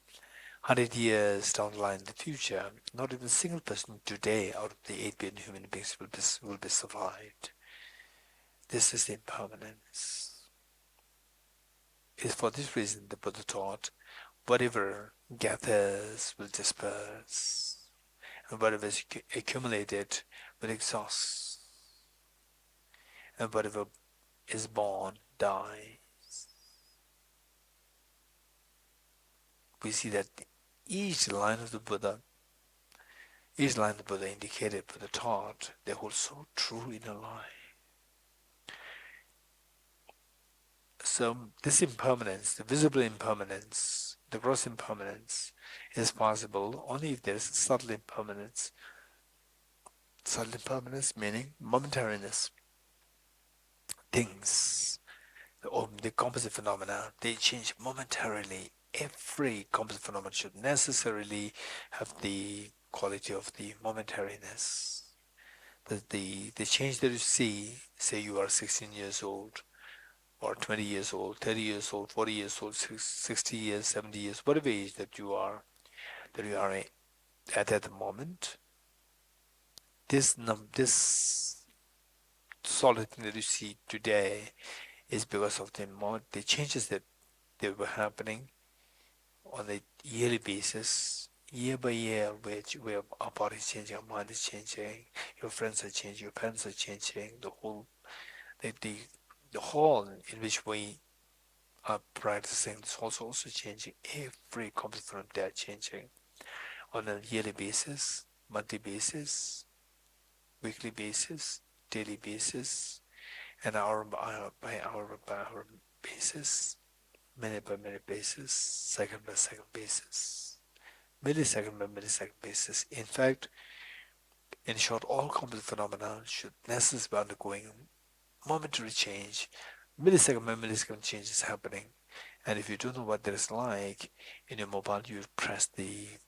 100 years down the line in the future, not even a single person today out of the 8 billion human beings will be survived. This is the impermanence. It is for this reason the Buddha taught, whatever gathers will disperse, and whatever is accumulated will exhaust, and whatever is born dies. We see that each line of the Buddha indicated, Buddha taught, they hold so true in our life. So this impermanence, the visible impermanence, the gross impermanence, is possible only if there is subtle impermanence. Subtle impermanence meaning momentariness. Things, the composite phenomena, they change momentarily. Every composite phenomenon should necessarily have the quality of the momentariness. The change that you see, say you are 16 years old, or 20 years old, 30 years old, 40 years old, 60 years, 70 years, whatever age that you are at that moment, this solid thing that you see today is because of the changes that were happening on a yearly basis, year by year, where our body is changing, our mind is changing, your friends are changing, your parents are changing, the whole in which we are practicing is also changing. Every component they are changing on a yearly basis, monthly basis, weekly basis, daily basis, and hour by hour basis, minute by minute basis, second by second basis, millisecond by millisecond basis. In fact, in short, all composite phenomena should necessarily be undergoing momentary change. Millisecond by millisecond change is happening. And if you don't know what that is like, in your mobile, you press the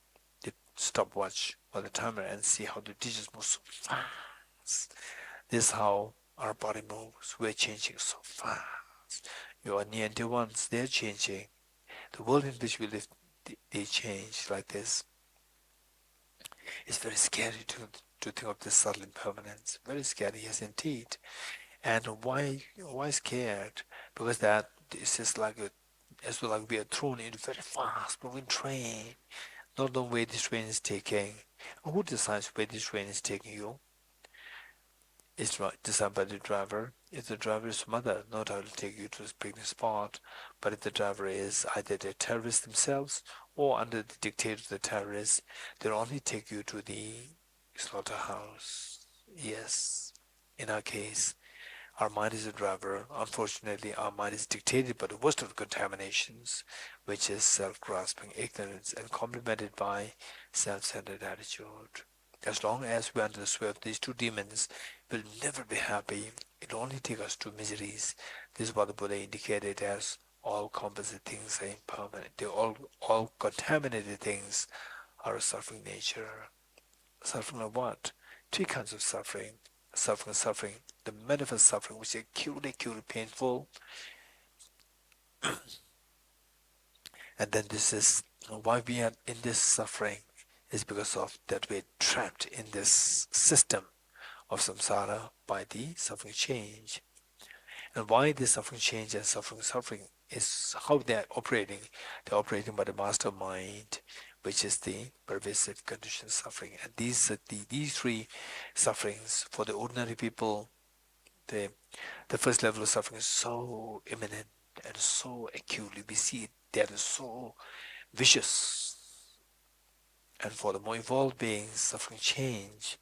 stopwatch or the timer and see how the digits move so fast. This is how our body moves. We're changing so fast. Your near and dear ones, they're changing. The world in which we live, they change like this. It's very scary to think of this subtle impermanence. Very scary, yes indeed. And why scared? Because that is just like as well like we are thrown into a very fast moving train. Not knowing where this train is taking. Who decides where this train is taking you? It's decided by the driver. If the driver is mother, not how to take you to this picnic spot, but if the driver is either the terrorists themselves or under the dictate of the terrorists, they'll only take you to the slaughterhouse. Yes, in our case, our mind is a driver. Unfortunately, our mind is dictated by the worst of the contaminations, which is self-grasping ignorance and complemented by self-centered attitude. As long as we're under the sway of these two demons, we'll never be happy. It'll only take us to miseries. This is what the Buddha indicated as all composite things are impermanent. All contaminated things are of suffering nature. Suffering of what? Three kinds of suffering. Suffering, the manifest suffering, which is acutely painful. And then this is why we are in this suffering is because of that we're trapped in this system of samsara by the suffering change. And why this suffering change and suffering is how they're operating. They're operating by the master mind, which is the pervasive conditioned suffering. And these three sufferings for the ordinary people, the first level of suffering is so imminent and so acutely. We see it that is so vicious. And for the more evolved beings, suffering change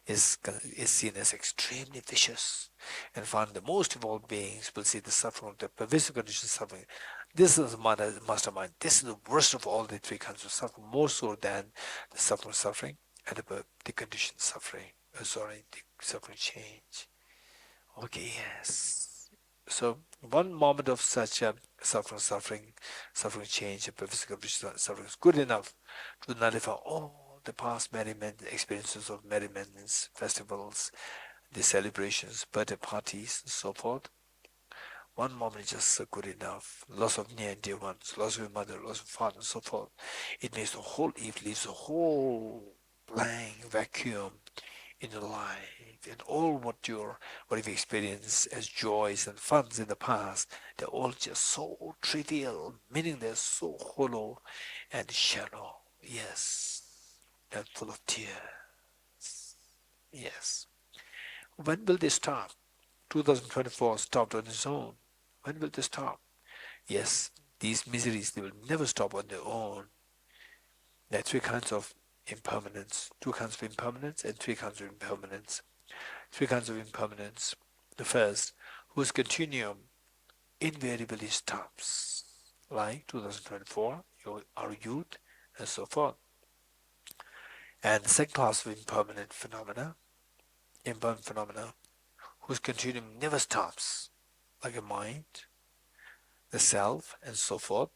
is seen as extremely vicious. And for the most evolved beings will see the suffering of the pervasive conditioned suffering. This is the mastermind. This is the worst of all the three kinds of suffering, more so than the suffering and the conditioned suffering. The suffering change. Okay, yes. So one moment of such suffering change, and pervasive conditioned suffering is good enough to nullify all the past merriment, experiences of merriments, festivals, the celebrations, birthday parties, and so forth. One moment is just good enough. Loss of near and dear ones, loss of your mother, loss of father, and so forth. It makes the whole, it leaves a whole blank vacuum in your life, and all what you've experienced as joys and funs in the past, they're all just so trivial, meaning they're so hollow and shallow. Yes, and full of tears. Yes. When will they stop? 2024 stopped on its own. When will they stop? Yes, these miseries, they will never stop on their own. There are three kinds of impermanence, two kinds of impermanence and three kinds of impermanence. Three kinds of impermanence. The first, whose continuum invariably stops, like 2024, our youth, and so forth. And the second class of impermanent phenomena, whose continuum never stops, like a mind, the self, and so forth.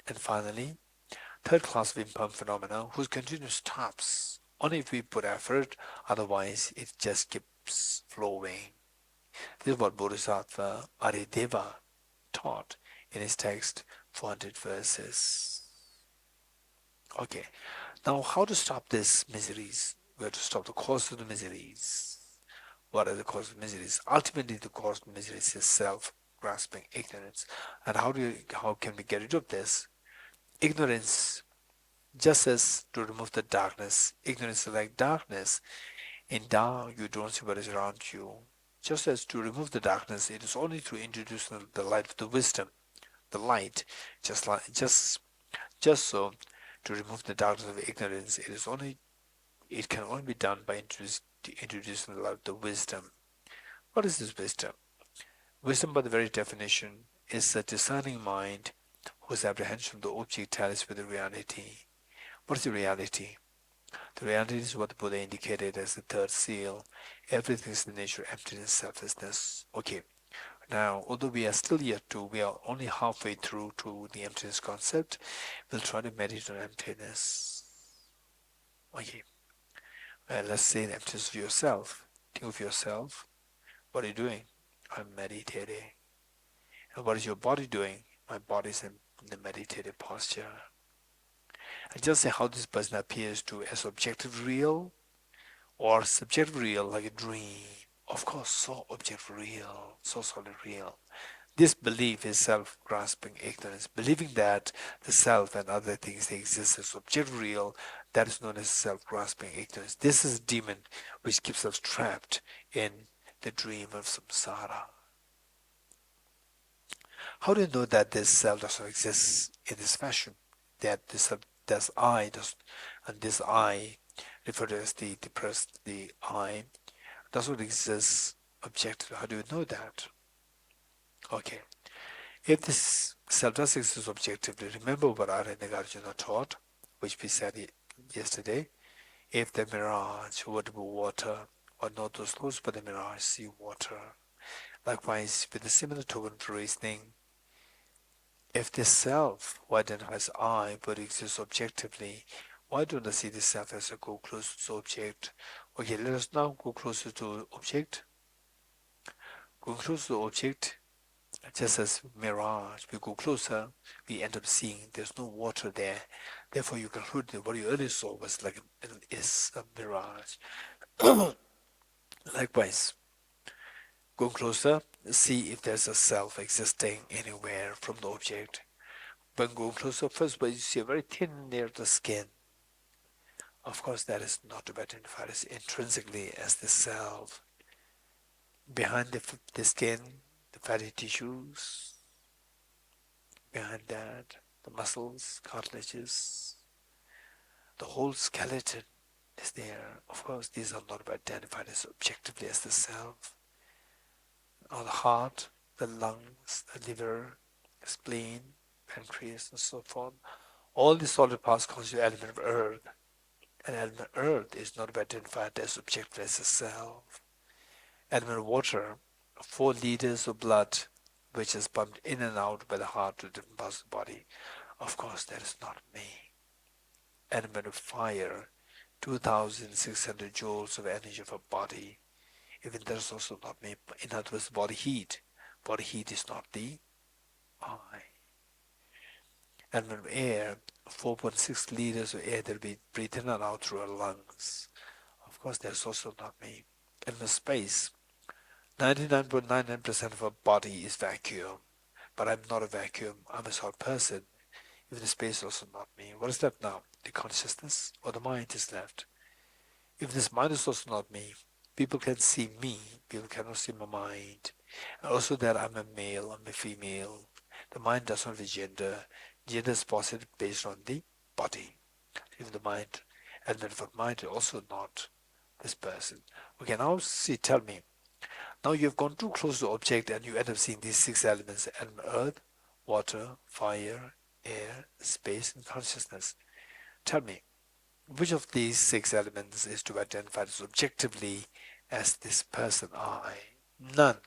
And finally, third class of impermanent phenomena, whose continuum stops only if we put effort, otherwise it just keeps flowing. This is what Bodhisattva Arideva taught in his text, 400 verses. Okay, now how to stop these miseries? We have to stop the cause of the miseries. What are the causes of miseries? Ultimately, the cause of miseries is self-grasping ignorance. And how can we get rid of this? Ignorance, just as to remove the darkness. Ignorance is like darkness. In dark, you don't see what is around you. Just as to remove the darkness, it is only through introducing the light of the wisdom, the light, just so to remove the darkness of ignorance, it can only be done by introducing the light of the wisdom. What is this wisdom? Wisdom, by the very definition, is a discerning mind whose apprehension of the object tallies with the reality. What is the reality? The reality is what the Buddha indicated as the third seal. Everything is the nature, emptiness, selflessness. Okay. Now, although we are only halfway through to the emptiness concept, we'll try to meditate on emptiness. Okay. Let's say the emptiness of yourself. Think of yourself. What are you doing? I'm meditating. And what is your body doing? My body is in the meditative posture. And just say how this person appears to as objective real or subjective real like a dream. Of course, so objective real, so solid real. This belief is self-grasping ignorance, believing that the self and other things they exist as objective real, that is known as self-grasping ignorance. This is a demon which keeps us trapped in the dream of samsara. How do you know that this self does not exist in this fashion? That this I does, and this I, referred to as the I, does not exist objectively. How do you know that? Okay. If this self does exist objectively, remember what Arunachal taught, which we said yesterday. If the mirage were to be water, or not those close but the mirage see water. Likewise, with a similar token for reasoning, if this self, who identifies I, but exists objectively, why don't I see this self as I go closer to the object? Okay, let us now go closer to the object. Going closer to the object, just as mirage, we go closer, we end up seeing there's no water there. Therefore, you conclude that what you earlier saw was like is a mirage. Likewise, go closer, see if there's a self existing anywhere from the object. When going closer, first, but you see a very thin layer of the skin. Of course, that is not to be identified as intrinsically as the self. Behind the skin, the fatty tissues, behind that, the muscles, cartilages, the whole skeleton is there. Of course, these are not identified as objectively as the self. Or the heart, the lungs, the liver, the spleen, pancreas, and so forth. All the solid parts constitute element of earth. And element earth is not identified as objectively as the self. Element of water, 4 liters of blood, which is pumped in and out by the heart to different parts of the body. Of course, that is not me. Element of fire, 2,600 joules of energy of a body. Even that is also not me. In other words, body heat, Body heat is not the I. And when air, 4.6 liters of air that we breathe in and out through our lungs, of course that's also not me. And the space, 99.99% of our body is vacuum. But I'm not a vacuum, I'm a solid person. Even the space is also not me. What is left now? The consciousness or the mind is left? If this mind is also not me, people can see me, people cannot see my mind. And also that I'm a male, I'm a female. The mind does not have a gender. Gender is posited based on the body. If the mind, element of mind is also not this person. Okay, now see, tell me. Now you've gone too close to the object and you end up seeing these 6 elements: earth, water, fire, air, space, and consciousness. Tell me, which of these 6 elements is to be identified as objectively as this person I? None.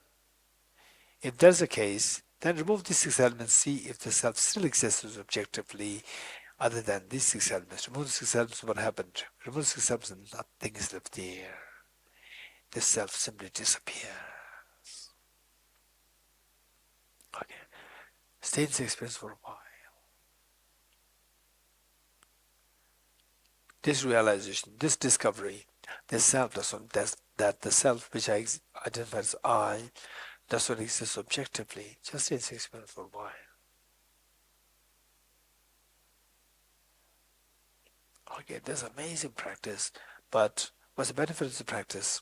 If that's the case, then remove these 6 elements, see if the self still exists objectively other than these 6 elements. Remove the 6 elements, what happened? Remove the 6 elements and nothing is left there. The self simply disappears. Okay. Stay in this experience for a while. This realization, this discovery, the self does not, that the self which I identify as I does not exist objectively. Just stay in this experience for a while. Okay, that's amazing practice, but what's the benefit of the practice?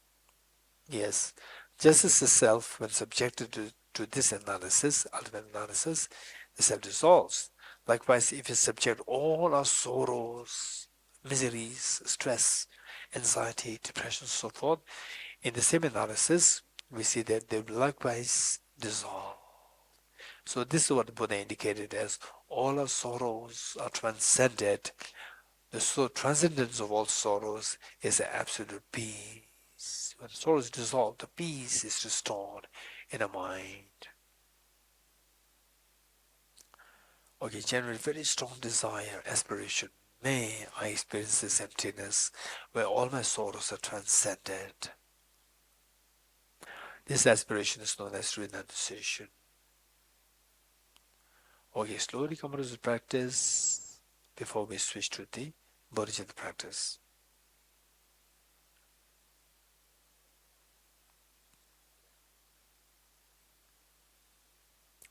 Yes, just as the self, when subjected to this analysis, ultimate analysis, the self dissolves. Likewise, if you subject all our sorrows, miseries, stress, anxiety, depression, so forth, in the same analysis, we see that they will likewise dissolve. So this is what the Buddha indicated as all our sorrows are transcended. The transcendence of all sorrows is the absolute peace. When sorrow is dissolved, the peace is restored in a mind. Okay, generate very strong desire, aspiration. May I experience this emptiness where all my sorrows are transcended. This aspiration is known as renunciation. Okay, slowly come to the practice before we switch to the Bodhicitta practice.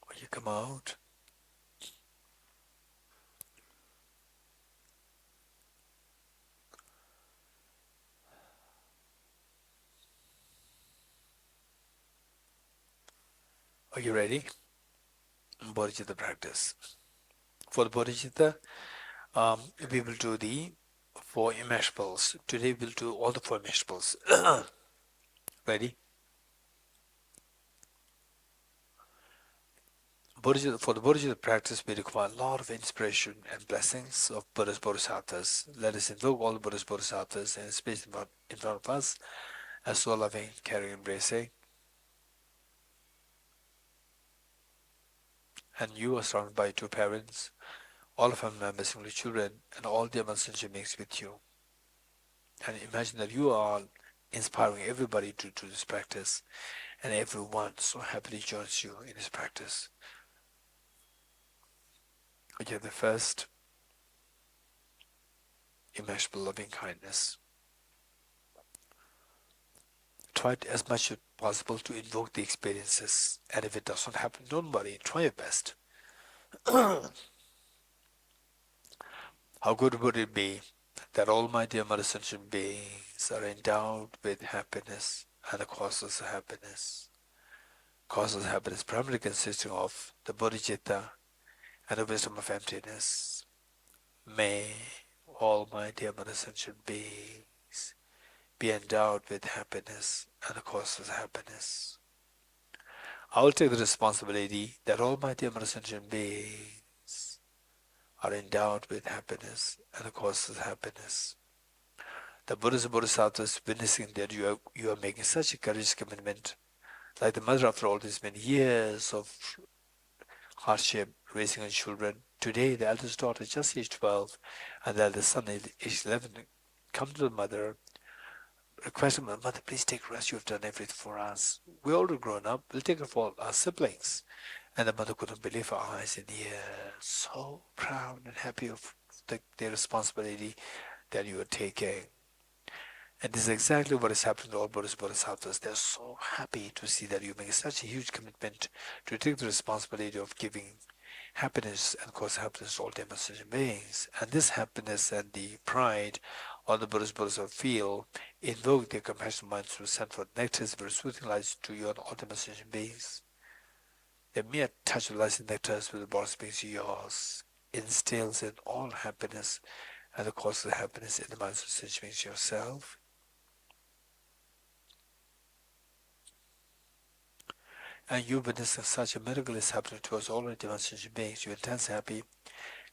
When you come out, are you ready? Bodhicitta practice. For the Bodhicitta, we will do the 4 Immeasurables. Today we'll do all the 4 Immeasurables. Ready? For the Bodhicitta practice, we require a lot of inspiration and blessings of Buddhas Bodhisattvas. Let us invoke all the Buddhas Bodhisattvas and space in front of us as so loving, caring, embracing. And you are surrounded by 2 parents, all of them members, including children, and all their sentient beings with you. And imagine that you are inspiring everybody to do this practice, and everyone so happily joins you in this practice. Okay, the first, immeasurable loving kindness. Try as much as possible to invoke the experiences, and if it does not happen, don't worry, try your best. How good would it be that all my dear mother sentient beings are endowed with happiness and the causes of happiness? Causes of happiness primarily consisting of the bodhicitta and the wisdom of emptiness. May all my dear mother sentient beings be endowed with happiness and the causes of happiness. I will take the responsibility that all my dear mother sentient beings are endowed with happiness and the causes of happiness. The Buddhas and Bodhisattvas witnessing that you are making such a courageous commitment, like the mother after all these many years of hardship raising her children. Today the eldest daughter just aged 12 and the eldest son aged 11 come to the mother requesting my mother, please take rest, you've done everything for us. We're already grown up, we'll take it for our siblings. And the mother couldn't believe her eyes and ears, so proud and happy of the responsibility that you are taking. And this is exactly what is happening to all Buddhist Bodhisattvas. They're so happy to see that you make such a huge commitment to take the responsibility of giving happiness and cause happiness to all demonstration beings. And this happiness and the pride all the Buddhist Bodhisattvas feel invoke their compassion minds to send forth nectars, very soothing lights to you and all demonstration beings. The mere touch of lights and nectars with the Buddhist beings yours instills in all happiness and the cause of the happiness in the minds of such beings yourself. And you witnessing such a miracle is happening to us all the demonstration beings. You're intensely happy.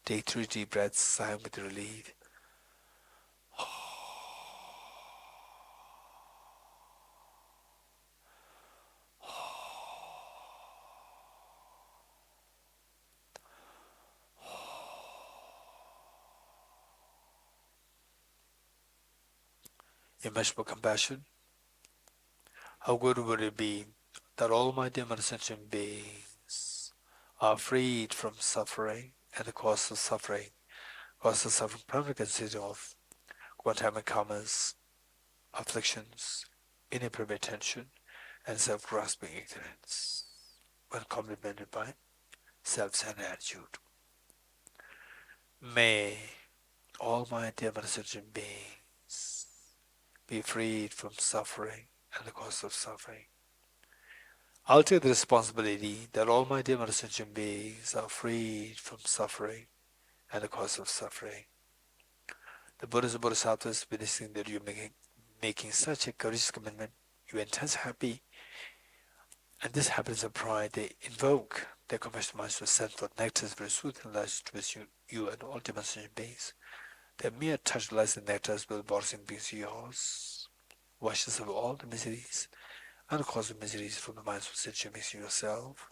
Take 3 deep breaths, sigh with relief. Immeasurable compassion. How good would it be that all my demonstration beings are freed from suffering and the cause of suffering. Cause of suffering primarily consisting of quantum karmas, afflictions, inappropriate attention, and self-grasping ignorance, when complemented by self-centered attitude. May all my demonstration beings be freed from suffering and the cause of suffering. I'll take the responsibility that all my demonstration beings are freed from suffering and the cause of suffering. The Buddhas and Bodhisattvas witnessing that you're making such a courageous commitment, you're intensely happy, and this happens of pride. They invoke their compassion minds to send forth nectars very soothing lights towards you and all demonstration beings. The mere touch of lights and nectars will Bodhisattva beings yours, washes away all the miseries and the cause of miseries from the minds of sentient beings yourself.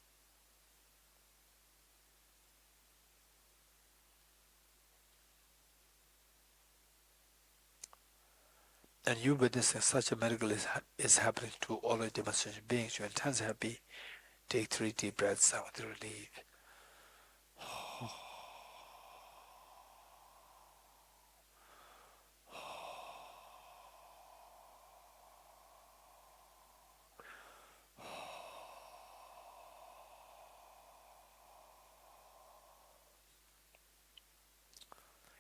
And you witnessing such a miracle is happening to all the demonstration beings. You're intensely happy. Take 3 deep breaths out with relief.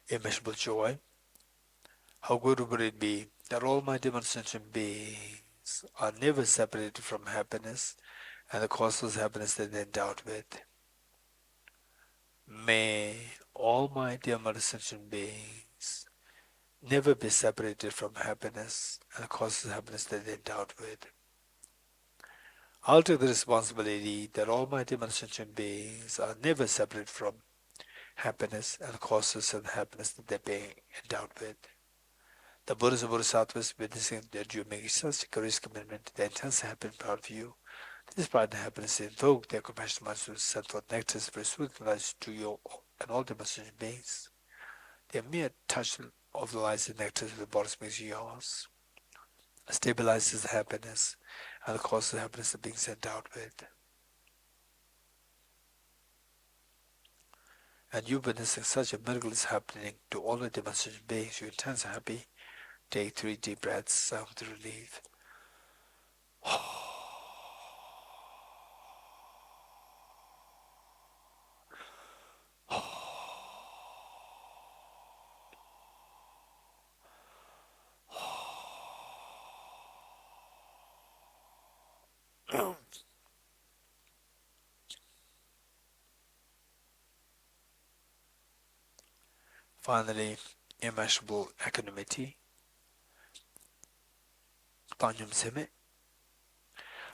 Immeasurable joy. How good would it be that all my demonstration beings are never separated from happiness and the causeless happiness that they're endowed with. May all my demonstration beings never be separated from happiness and the causeless happiness that they're endowed with. I'll take the responsibility that all my demonstration beings are never separate from happiness and the causes of the happiness that they're being endowed with. The Buddhas and Bodhisattvas witnessing that you make such a courageous commitment, the intense happiness proud of you. This pride and happiness invoke their compassion minds to send forth nectars very soothing lights to you and all demonstration beings. The mere touch of the lights and nectars of the bodies makes yours, stabilizes the happiness and the cause of the happiness that being sent out with. And you witnessing such a miracle is happening to all the demonstration beings. You're intensely happy. Take 3 deep breaths out with relief. Finally, immeasurable equanimity. Tanyam Seme.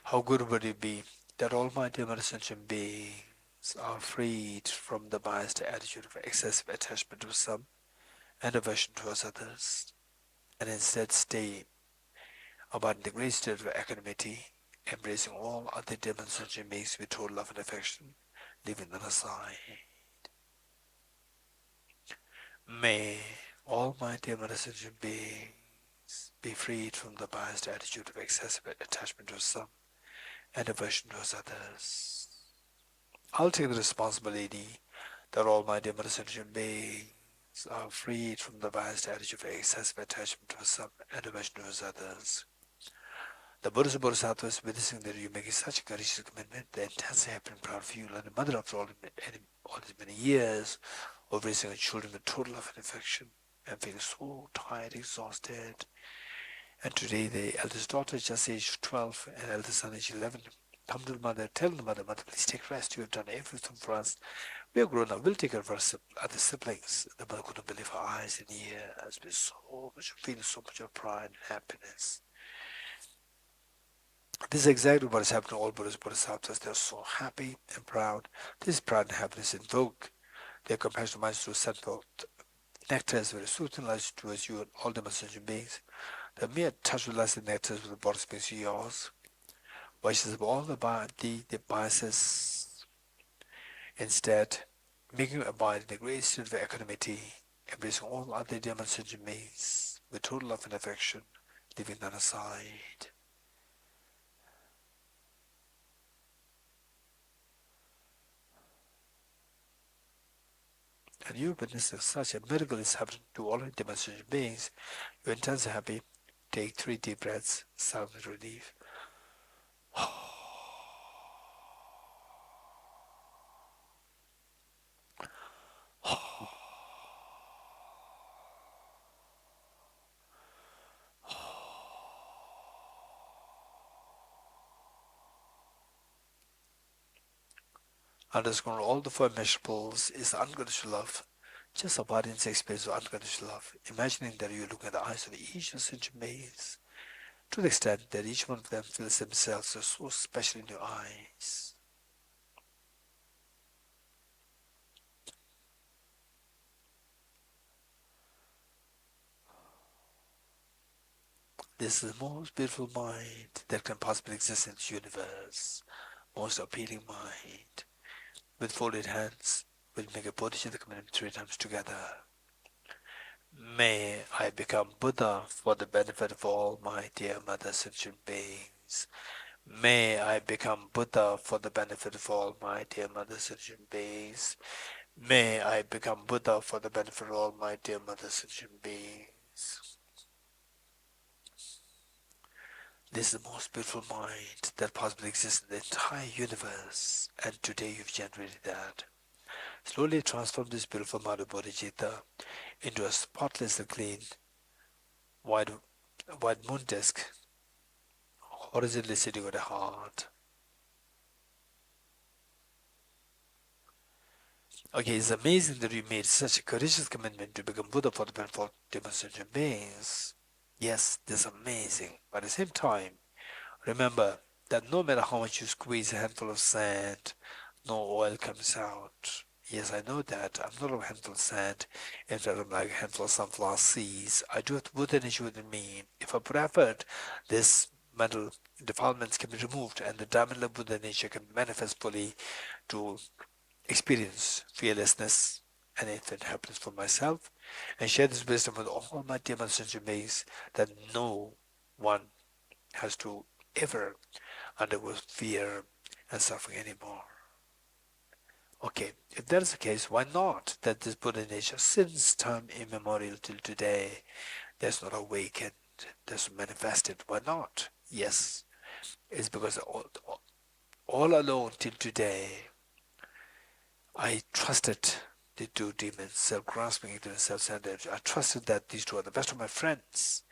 How good would it be that all my demonstration beings are freed from the biased attitude of excessive attachment to some and aversion towards others, and instead stay about the great state of equanimity, embracing all other demonstration beings with total love and affection, leaving them aside. May all my demonstration beings be freed from the biased attitude of excessive attachment to some and aversion towards others. I'll take the responsibility that all my dear sentient beings are freed from the biased attitude of excessive attachment to some and aversion towards others. The Buddhist Bodhisattva is witnessing that you making such a courageous commitment, the intensely happy and proud of you, and the mother after all these many years of raising her children with total love and affection, and feeling so tired, exhausted. And today the eldest daughter is just aged 12 and eldest son is 11. Come to the mother, tell the mother, mother, please take rest. You have done everything for us. We have grown up. We'll take care of our other siblings. The mother couldn't believe her eyes and ears. With so much feeling, so much of pride and happiness. This is exactly what is happening to all Buddhist Bodhisattvas. They are so happy and proud. This pride and happiness invoke their compassion minds to send forth nectars very soothing light towards you and all the sentient beings. The mere touch with light nectars with the body space of yours washes up all the biases, instead making you abide in a great state of equanimity, embracing all other demon sentient beings with total love and affection, leaving none aside. And you witness such a miracle is happening to all demon sentient beings. You're intensely happy. Take 3 deep breaths, silent relief. Underscoring all the 4 immeasurables is the unconditional love. Just abide in the experience of unconditional love, imagining that you look at the eyes of each sentient being, to the extent that each one of them feels themselves as so special in your eyes. This is the most beautiful mind that can possibly exist in this universe, most appealing mind. With folded hands, we'll make a Bodhicitta commitment 3 times together. May I become Buddha for the benefit of all my dear mother sentient beings. May I become Buddha for the benefit of all my dear mother sentient beings. May I become Buddha for the benefit of all my dear mother sentient beings. This is the most beautiful mind that possibly exists in the entire universe, and today you've generated that. Slowly transform this beautiful Mother Bodhicitta into a spotless and clean, white moon disk, horizontally sitting on the heart. Okay, it's amazing that you made such a courageous commitment to become Buddha for the benefit of demonstration beings. Yes, this is amazing. But at the same time, remember that no matter how much you squeeze a handful of sand, no oil comes out. Yes, I know that. I'm not a handful of sand. In fact, I'm like a handful of sunflower seeds. I do have the Buddha nature within me. If I put effort, this mental defilements can be removed and the diamond of Buddha nature can manifest fully to experience fearlessness and infinite happiness for myself and share this wisdom with all my dear sentient beings that no one has to ever undergo fear and suffering anymore. Okay, if that is the case, why not that this Buddha nature, since time immemorial till today, that's not awakened, that's manifested? Why not? Yes, it's because all alone till today, I trusted the 2 demons, self-grasping, ignorance, self-centered. I trusted that these 2 are the best of my friends.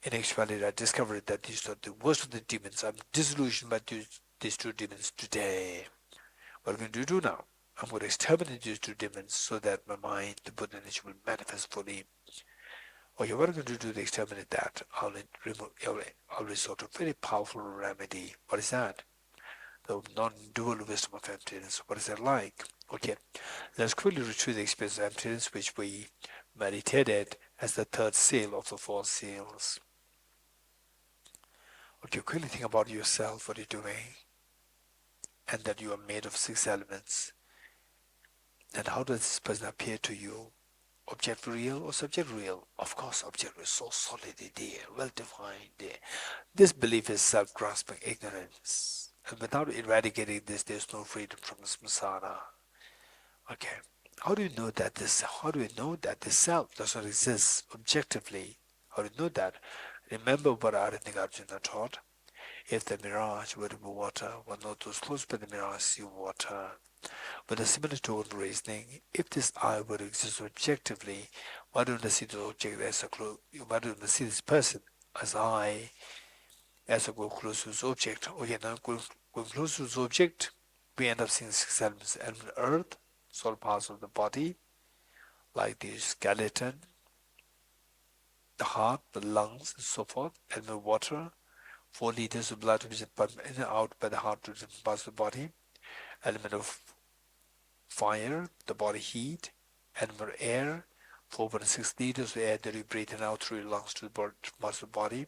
In actuality, I discovered that these are the worst of the demons. I'm disillusioned by these 2 demons today. What am I going to do now? I'm going to exterminate these 2 demons so that my mind, the Buddha nature, will manifest fully. Okay, what am I going to do to exterminate that? I'll resort to a very powerful remedy. What is that? The non-dual wisdom of emptiness. What is that like? Okay, let's quickly retrieve the experience of emptiness, which we meditated as the 3rd seal of the 4 seals. Okay, quickly think about yourself, what you're doing, and that you are made of 6 elements. And how does this person appear to you? Object real or subject real? Of course, object is so solidly there, well defined there. This belief is self-grasping ignorance. And without eradicating this, there's no freedom from the samsara. Okay. How do you know that this self does not exist objectively? How do you know that? Remember what Arunachal taught? If the mirage were to be water, one not those close by the mirage see water. With a similar tone of reasoning, if this I were to exist objectively, why don't I see the object as a close? Why don't I see this person as I, as I go close to this object? Okay, now going close to this object, we end up seeing six elements: element earth, all parts of the body, like the skeleton, the heart, the lungs, and so forth, element water, 4 liters of blood which is pumped in and out by the heart to different parts of the body, element of fire, the body heat, element of air, 4.6 liters of air that you breathe in and out through your lungs to the parts of the body,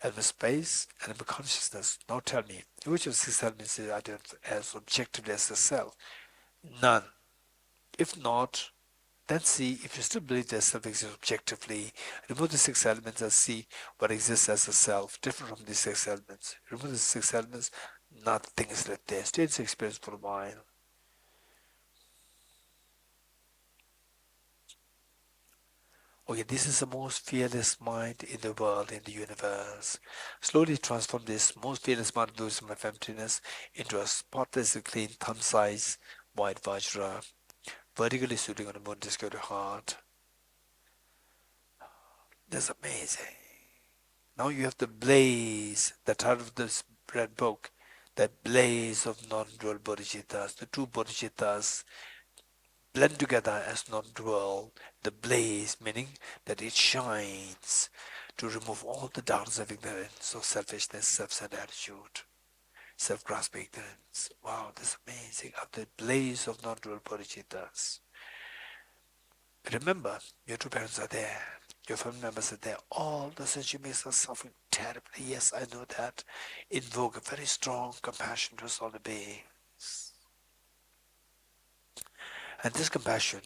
element of space, element of consciousness. Now tell me, which of 6 elements is identified as objectively as the self? None. If not, then see if you still believe that self exists objectively. Remove the 6 elements and see what exists as a self, different from these 6 elements. Remove the 6 elements, nothing is left there. Stay in this experience for a while. Okay, this is the most fearless mind in the world, in the universe. Slowly transform this most fearless mind of emptiness into a spotlessly clean, thumb-sized white Vajra, vertically sitting on the moon disco heart. That's amazing. Now you have the blaze, the title of this red book, that blaze of non-dual bodhicittas, the two bodhicittas blend together as non-dual, the blaze meaning that it shines to remove all the darkness of ignorance, of selfishness, self-centered attitude, self-grasping ignorance. Wow, that's amazing. Of the blaze of non-dual bodhicittas. Remember, your two parents are there. Your family members are there. All the sentient beings are suffering terribly. Yes, I know that. Invoke a very strong compassion towards all the beings. And this compassion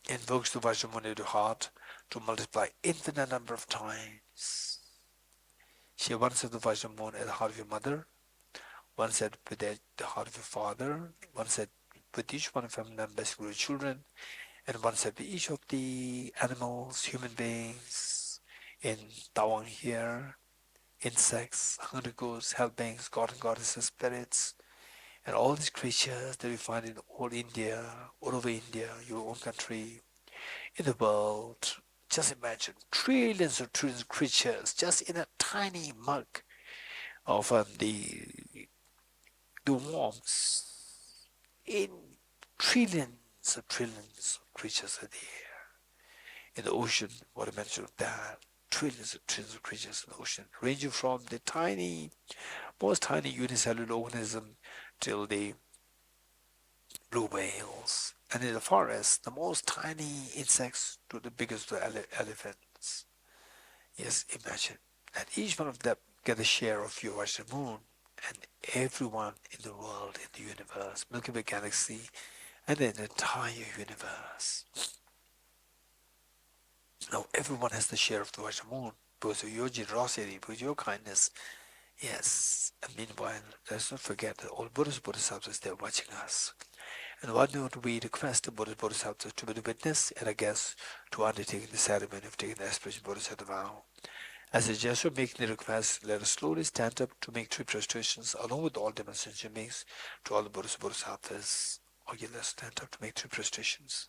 invokes the Vajramuni to heart to multiply infinite number of times. She once said the Vajramuni at the heart of your mother, one said with the heart of your father, one said with each one of your family members, your children, and one said with each of the animals, human beings, in Tawang here, insects, hungry ghosts, hell beings, god and goddesses, spirits, and all these creatures that we find in all India, all over India, your own country, in the world. Just imagine trillions of creatures just in a tiny mug of the worms. In trillions of creatures are there. In the ocean, what I mentioned of that, trillions of creatures in the ocean, ranging from the most tiny unicellular organism till the blue whales, and in the forest, the most tiny insects to the biggest elephants. Yes, imagine that each one of them get a share of your Vajra moon, and everyone in the world, in the universe, Milky Way galaxy, and the entire universe. Now everyone has the share of the Vajra moon because of your generosity, because of your kindness. Yes, and meanwhile, let's not forget that all Buddhas, Bodhisattvas, they're watching us. And why don't we request the Buddhas, Bodhisattvas to be the witness and a guest to undertaking the ceremony of taking the aspiration Bodhisattva vow? As a gesture of making the request, let us slowly stand up to make 3 prostrations along with all demonstration beings to all the Buddhas, Bodhisattvas. Okay, let's stand up to make 3 prostrations.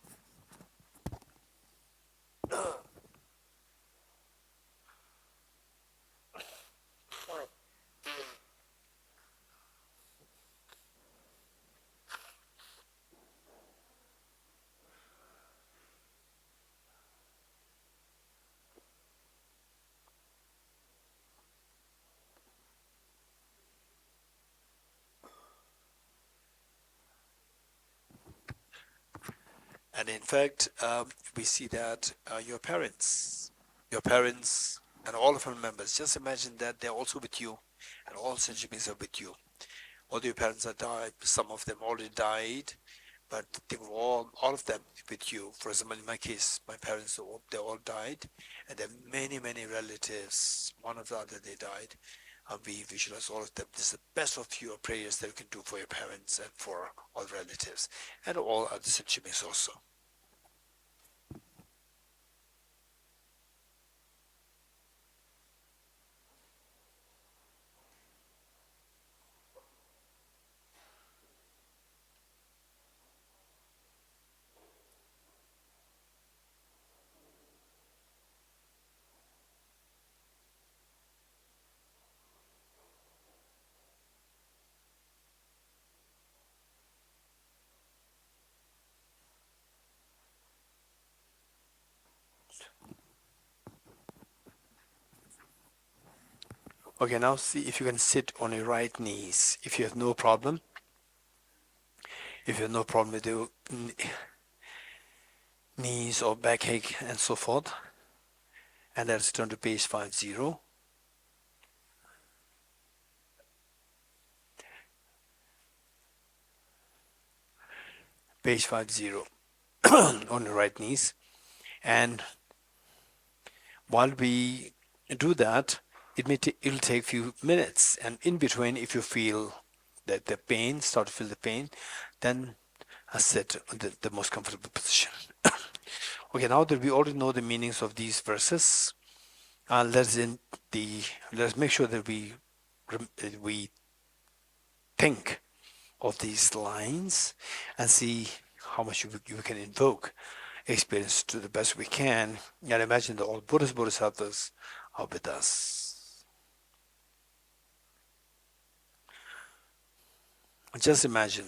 And in fact, we see that your parents, and all of our members, just imagine that they're also with you, and all sentient beings are with you. All your parents are died, some of them already died, but they were all of them with you. For example, in my case, my parents, they all died, and there are many relatives, one after the other, they died. We visualize all of them. This is the best of your prayers that you can do for your parents and for all relatives, and all other sentiments also. Okay, now see if you can sit on your right knees. If you have no problem, with your knees or backache and so forth, and let's turn to page 50. Page 50 on your right knees. And while we do that, it'll take few minutes. And in between, if you feel that the pain, start to feel the pain, then sit on the most comfortable position. Okay, now that we already know the meanings of these verses, let's make sure that we think of these lines and see how much you can invoke experience to the best we can. And imagine that all Buddhas, Bodhisattvas are with us. Just imagine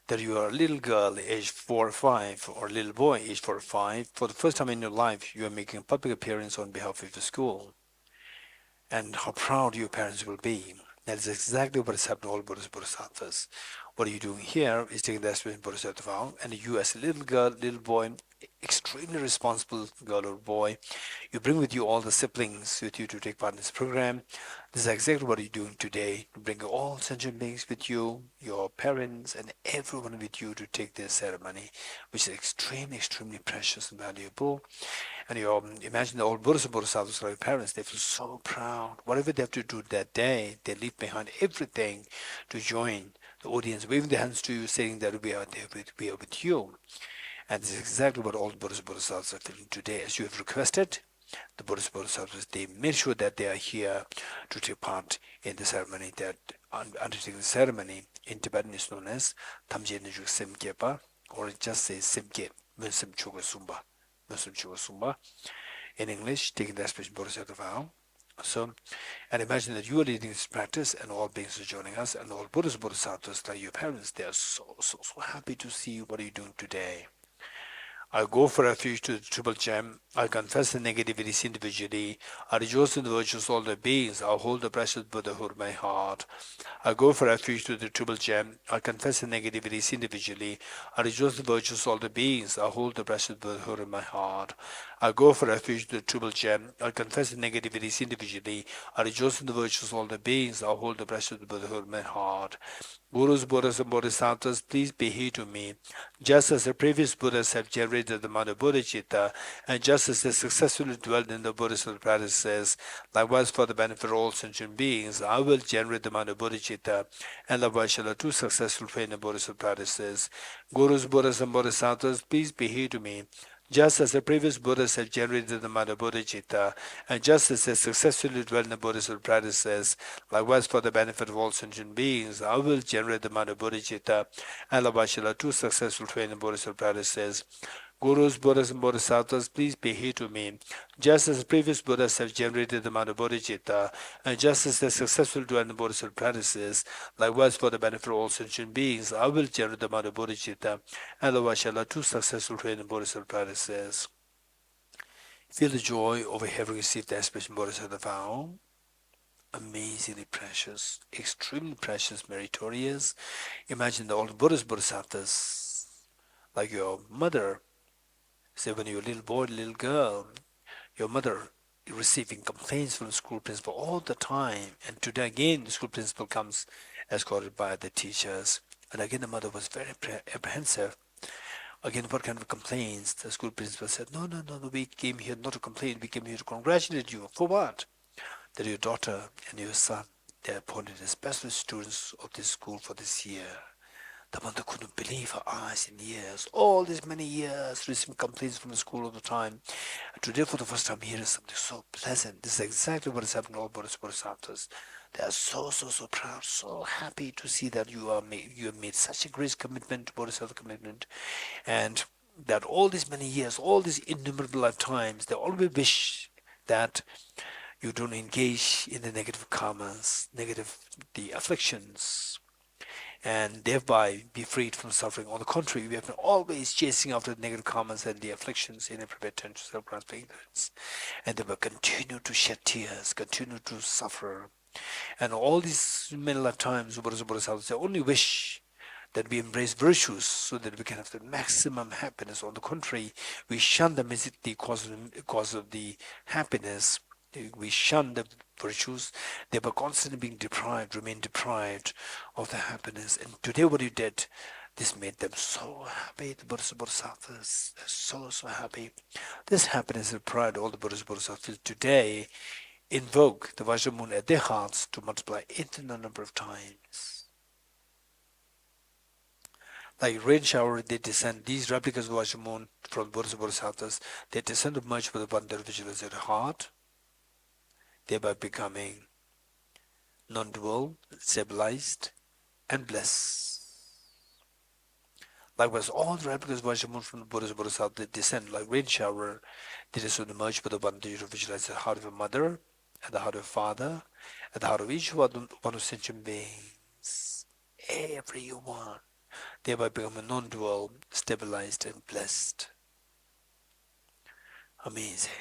that you are a little girl aged 4 or 5, or a little boy aged 4 or 5. For the first time in your life, you are making a public appearance on behalf of the school. And how proud your parents will be. That is exactly what has happened to all Buddhas, Bodhisattvas. What are you doing here is taking the aspiration Bodhisattva vow, and you as a little girl, little boy, extremely responsible girl or boy, you bring with you all the siblings with you to take part in this program. This is exactly what you're doing today. You bring all sentient beings with you, your parents, and everyone with you to take this ceremony, which is extremely precious and valuable. And you imagine the old Buddhas and Bodhisattvas, like parents, they feel so proud. Whatever they have to do that day, they leave behind everything to join the audience, waving their hands to you, saying that we are there we are with you. And this is exactly what all the Buddhas and Bodhisattvas are feeling today. As you have requested, the Buddhas and Bodhisattvas, they made sure that they are here to take part in the ceremony. That undertaking the ceremony in Tibetan is known as Tamje Nijuk Semkepa, or it just says Semke, Munsum Choga Sumba. In English, taking the aspiration Bodhisattva vow. So, and imagine that you are leading this practice and all beings are joining us, and all Buddhas, Bodhisattvas, like your parents, they are so happy to see what are you doing today. I go for refuge to the Triple Gem. I confess the negativities individually. I rejoice in the virtues of all the beings. I hold the precious Buddhahood in my heart. I go for refuge to the Triple Gem. I confess the negativities individually. I rejoice in the virtues of all the beings. I hold the precious Buddhahood in my heart. I go for refuge to the Triple Gem. I confess the negativities individually. I rejoice in the virtues of all the beings. I hold the precious Buddhahood in my heart. Gurus, Buddhas, and Bodhisattvas, please be here to me. Just as the previous Buddhas have generated the Mother Bodhicitta, and just as they successfully dwelled in the Bodhisattva practices, likewise for the benefit of all sentient beings, I will generate the Mother Bodhicitta, and likewise shall the two successful train the Bodhisattva practices. Gurus, Buddhas, and Bodhisattvas, please be here to me. Just as the previous Buddhas have generated the Mother Bodhicitta, and just as they successfully dwell in the Bodhisattva practices, likewise for the benefit of all sentient beings, I will generate the Mother Bodhicitta, and likewise shall the two successful train the Bodhisattva practices. Gurus, Buddhas, and Bodhisattvas, please be here to me. Just as the previous Buddhas have generated the Mother Bodhicitta, and just as they successfully dwell in the Bodhisattva practices, likewise for the benefit of all sentient beings, I will generate the Mother Bodhicitta, and likewise shall the two successful train the Bodhisattva practices. Feel the joy over having received the aspiration Bodhisattva vow. Amazingly precious, extremely precious, meritorious. Imagine all the Buddhas, Bodhisattvas, like your mother. Say when you're a little boy, little girl, your mother receiving complaints from the school principal all the time, and today again the school principal comes escorted by the teachers. And again, the mother was very apprehensive. Again, what kind of complaints? The school principal said, no, no, no, no, we came here not to complain, we came here to congratulate you. For what? That your daughter and your son, they are appointed as special students of this school for this year. The mother couldn't believe her eyes in years. All these many years, receiving complaints from the school all the time. And today, for the first time, hearing something so pleasant. This is exactly what is happening to all Bodhisattvas. They are so, so, so proud, so happy to see that you have made such a great commitment, Bodhisattva commitment, and that all these many years, all these innumerable lifetimes, they always wish that you don't engage in the negative karmas, the afflictions, and thereby be freed from suffering. On the contrary, we have been always chasing after the negative karmas and the afflictions in every attention, self-grasping ignorance, and they will continue to shed tears, continue to suffer. And all these many lifetimes, Bodhisattvas, they only wish that we embrace virtues so that we can have the maximum happiness. On the contrary, we shun them as the cause of the happiness. We shun the virtues. They were constantly being deprived, remain deprived of the happiness. And today what you did, this made them so happy. The Bodhisattvas, they're so, so happy. This happiness and pride, all the Bodhisattvas today invoke the Vajramoon at their hearts to multiply infinite number of times. Like rain shower, they descend. These replicas of Vajramoon from Bodhisattvas, they descend to merge with the one that visualizes their heart, thereby becoming non-dual, stabilized, and blessed. Likewise, all the replicas of Vajramoon from the Bodhisattvas, they descend like rain shower. They descend to merge with the one that you visualize the heart of a mother, and the heart of a father, and the heart of each one of sentient beings. Everyone. Thereby become non-dual, stabilized, and blessed. Amazing.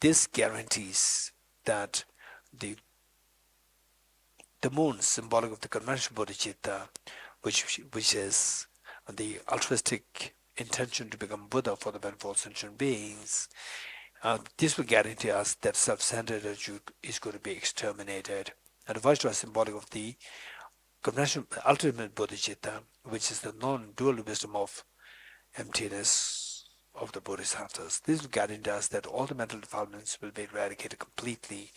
This guarantees that the moon, symbolic of the conventional bodhicitta, which is the altruistic intention to become Buddha for the benefit of sentient beings, this will guarantee us that self-centered attitude is going to be exterminated. And the Vajra is symbolic of the conventional ultimate bodhicitta, which is the non-dual wisdom of emptiness of the bodhisattvas. This will guarantee us that all the mental defilements will be eradicated completely.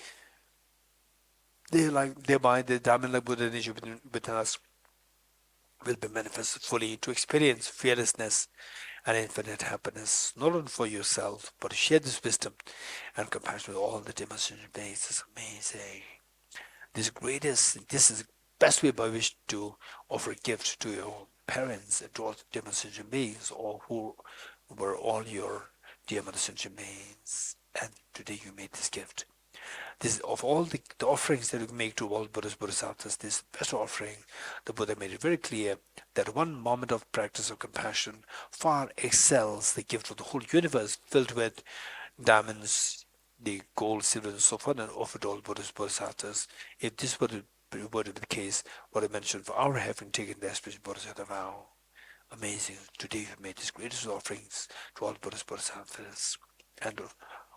Thereby the Dharma-like Buddha nature within us will be manifested fully to experience fearlessness and infinite happiness, not only for yourself, but to share this wisdom and compassion with all the demonstration beings. It's amazing. This is the best way by which to offer a gift to your parents and to all the demonstration beings, or who were all your dear demonstration beings. And today you made this gift. This of all the offerings that we make to all Buddhas, Bodhisattvas, this best offering, the Buddha made it very clear that one moment of practice of compassion far excels the gift of the whole universe filled with diamonds, the gold, silver, and so forth, and offered all Buddhas, Bodhisattvas. If this were to be the case, what I mentioned for our having taken the aspiration Bodhisattva vow, amazing. Today you have made these greatest offerings to all Buddhas, Bodhisattvas, and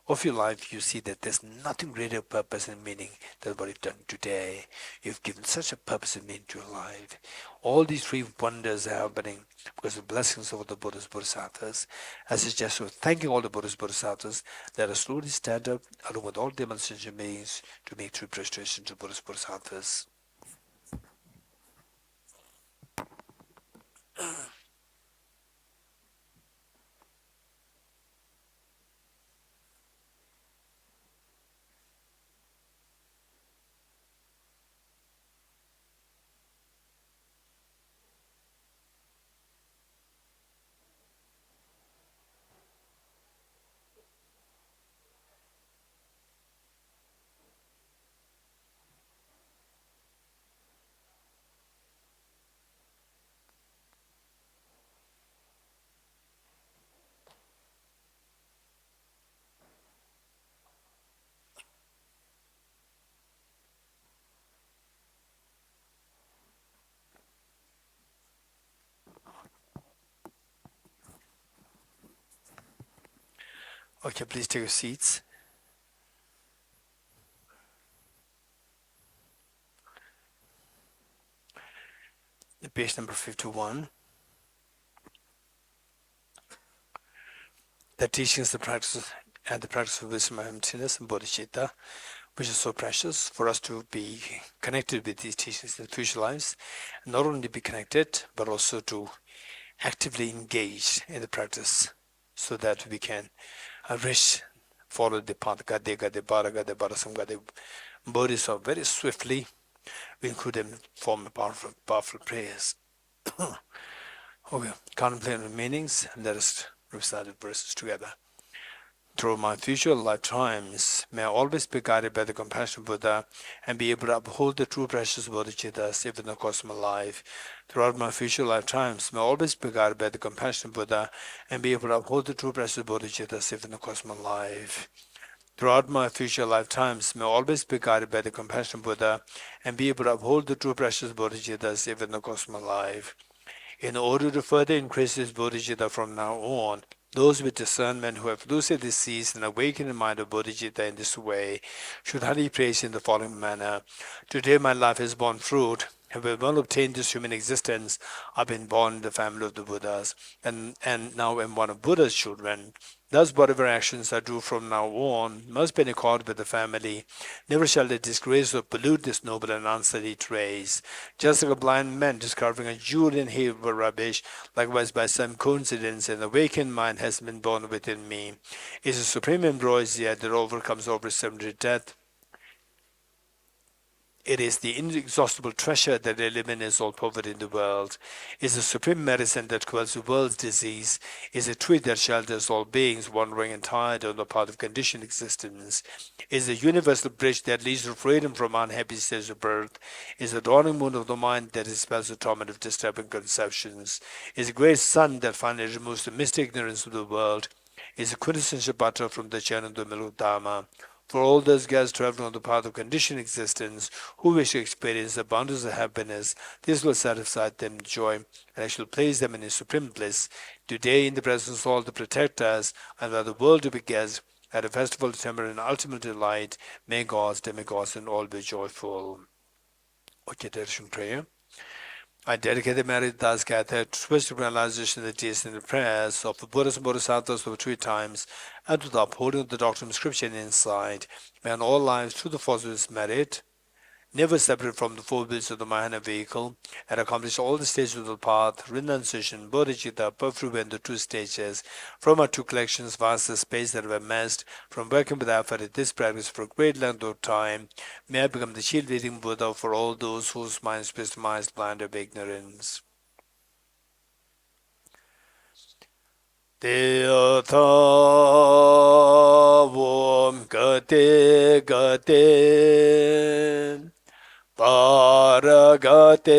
of your life, you see that there's nothing greater purpose and meaning than what you've done today. You've given such a purpose and meaning to your life. All these three wonders are happening because of the blessings of the Buddhas, Bodhisattvas. I suggest you thanking all the Buddhas, Bodhisattvas. Let us slowly stand up along with all demonstration beings to make true prostration to Buddhas, Bodhisattvas. Okay, please take your seats. page number 51. The teachings, the practice, and the practice of wisdom and emptiness and bodhicitta, which is so precious for us to be connected with these teachings in future lives, and not only be connected, but also to actively engage in the practice so that we can reach, follow the path, gade, gade, bara, gade, barasam, gade, bodhisattva very swiftly. We include them form powerful prayers. Okay, contemplate on the meanings, and let us recite the verses together. Through my future lifetimes, may I always be guided by the compassionate Buddha and be able to uphold the true precious bodhicittas even in the course of my life. Throughout my future lifetimes, may I always be guided by the compassionate Buddha and be able to uphold the true precious bodhicittas even in the course of my life. Throughout my future lifetimes, may I always be guided by the compassionate Buddha and be able to uphold the true precious bodhicittas even in the course of my life. In order to further increase this bodhicitta from now on, those with discernment who have lucidly seized and awakened the mind of bodhicitta in this way should highly praise in the following manner. Today my life has borne fruit. Having well obtained this human existence, I've been born in the family of the Buddhas, and now am one of Buddha's children. Thus, whatever actions I do from now on must be in accord with the family. Never shall they disgrace or pollute this noble and unsullied race. Just like a blind man discovering a jewel in heap of rubbish, likewise by some coincidence an awakened mind has been born within me. It is the supreme ambrosia that overcomes over sudden death. It is the inexhaustible treasure that eliminates all poverty in the world. It is the supreme medicine that quells the world's disease. It is a tree that shelters all beings wandering and tired on the path of conditioned existence. It is the universal bridge that leads to freedom from unhappy states of birth. It is the dawning moon of the mind that dispels the torment of disturbing conceptions. It is the great sun that finally removes the misty ignorance of the world. It is the quintessential butter from the churn of the milk of Dharma. For all those guys traveling on the path of conditioned existence who wish to experience the abundance of happiness, this will satisfy them with joy, and I shall place them in a supreme bliss. Today, in the presence of all to protect us, and allow the world to be guests at a festival of temper and ultimate delight, may gods, demigods, and all be joyful. Okay, Darshan prayer. I dedicate the merit thus gathered to spiritual realization of the teachings and the prayers of the Buddhas and Bodhisattvas of 3 times, and to the upholding of the doctrine of scripture and insight. May in all lives, through the force of this merit, never separate from the 4 wheels of the Mahana vehicle, and accomplish all the stages of the path, renunciation, bodhicitta, perfect and the 2 stages, from our 2 collections, vast the space that have amassed, from working with effort at this practice for a great length of time, may I become the shield-leading Buddha for all those whose minds epistomized blind of ignorance. Teothavam gate gate Paragate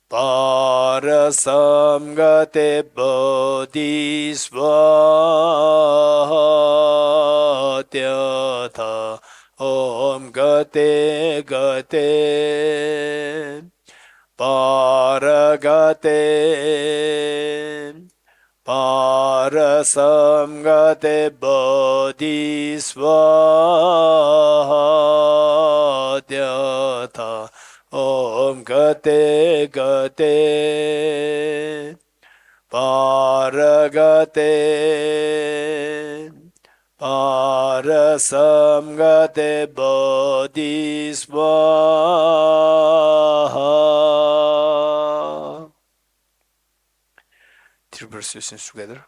Parasamgate Bodhisvatyatha Om Gate Gate Paragate Parasamgate Bodhisvatyatha Om Gate Gate Paragate Parasamgate Bodhisvatyatha. 3 persistence together.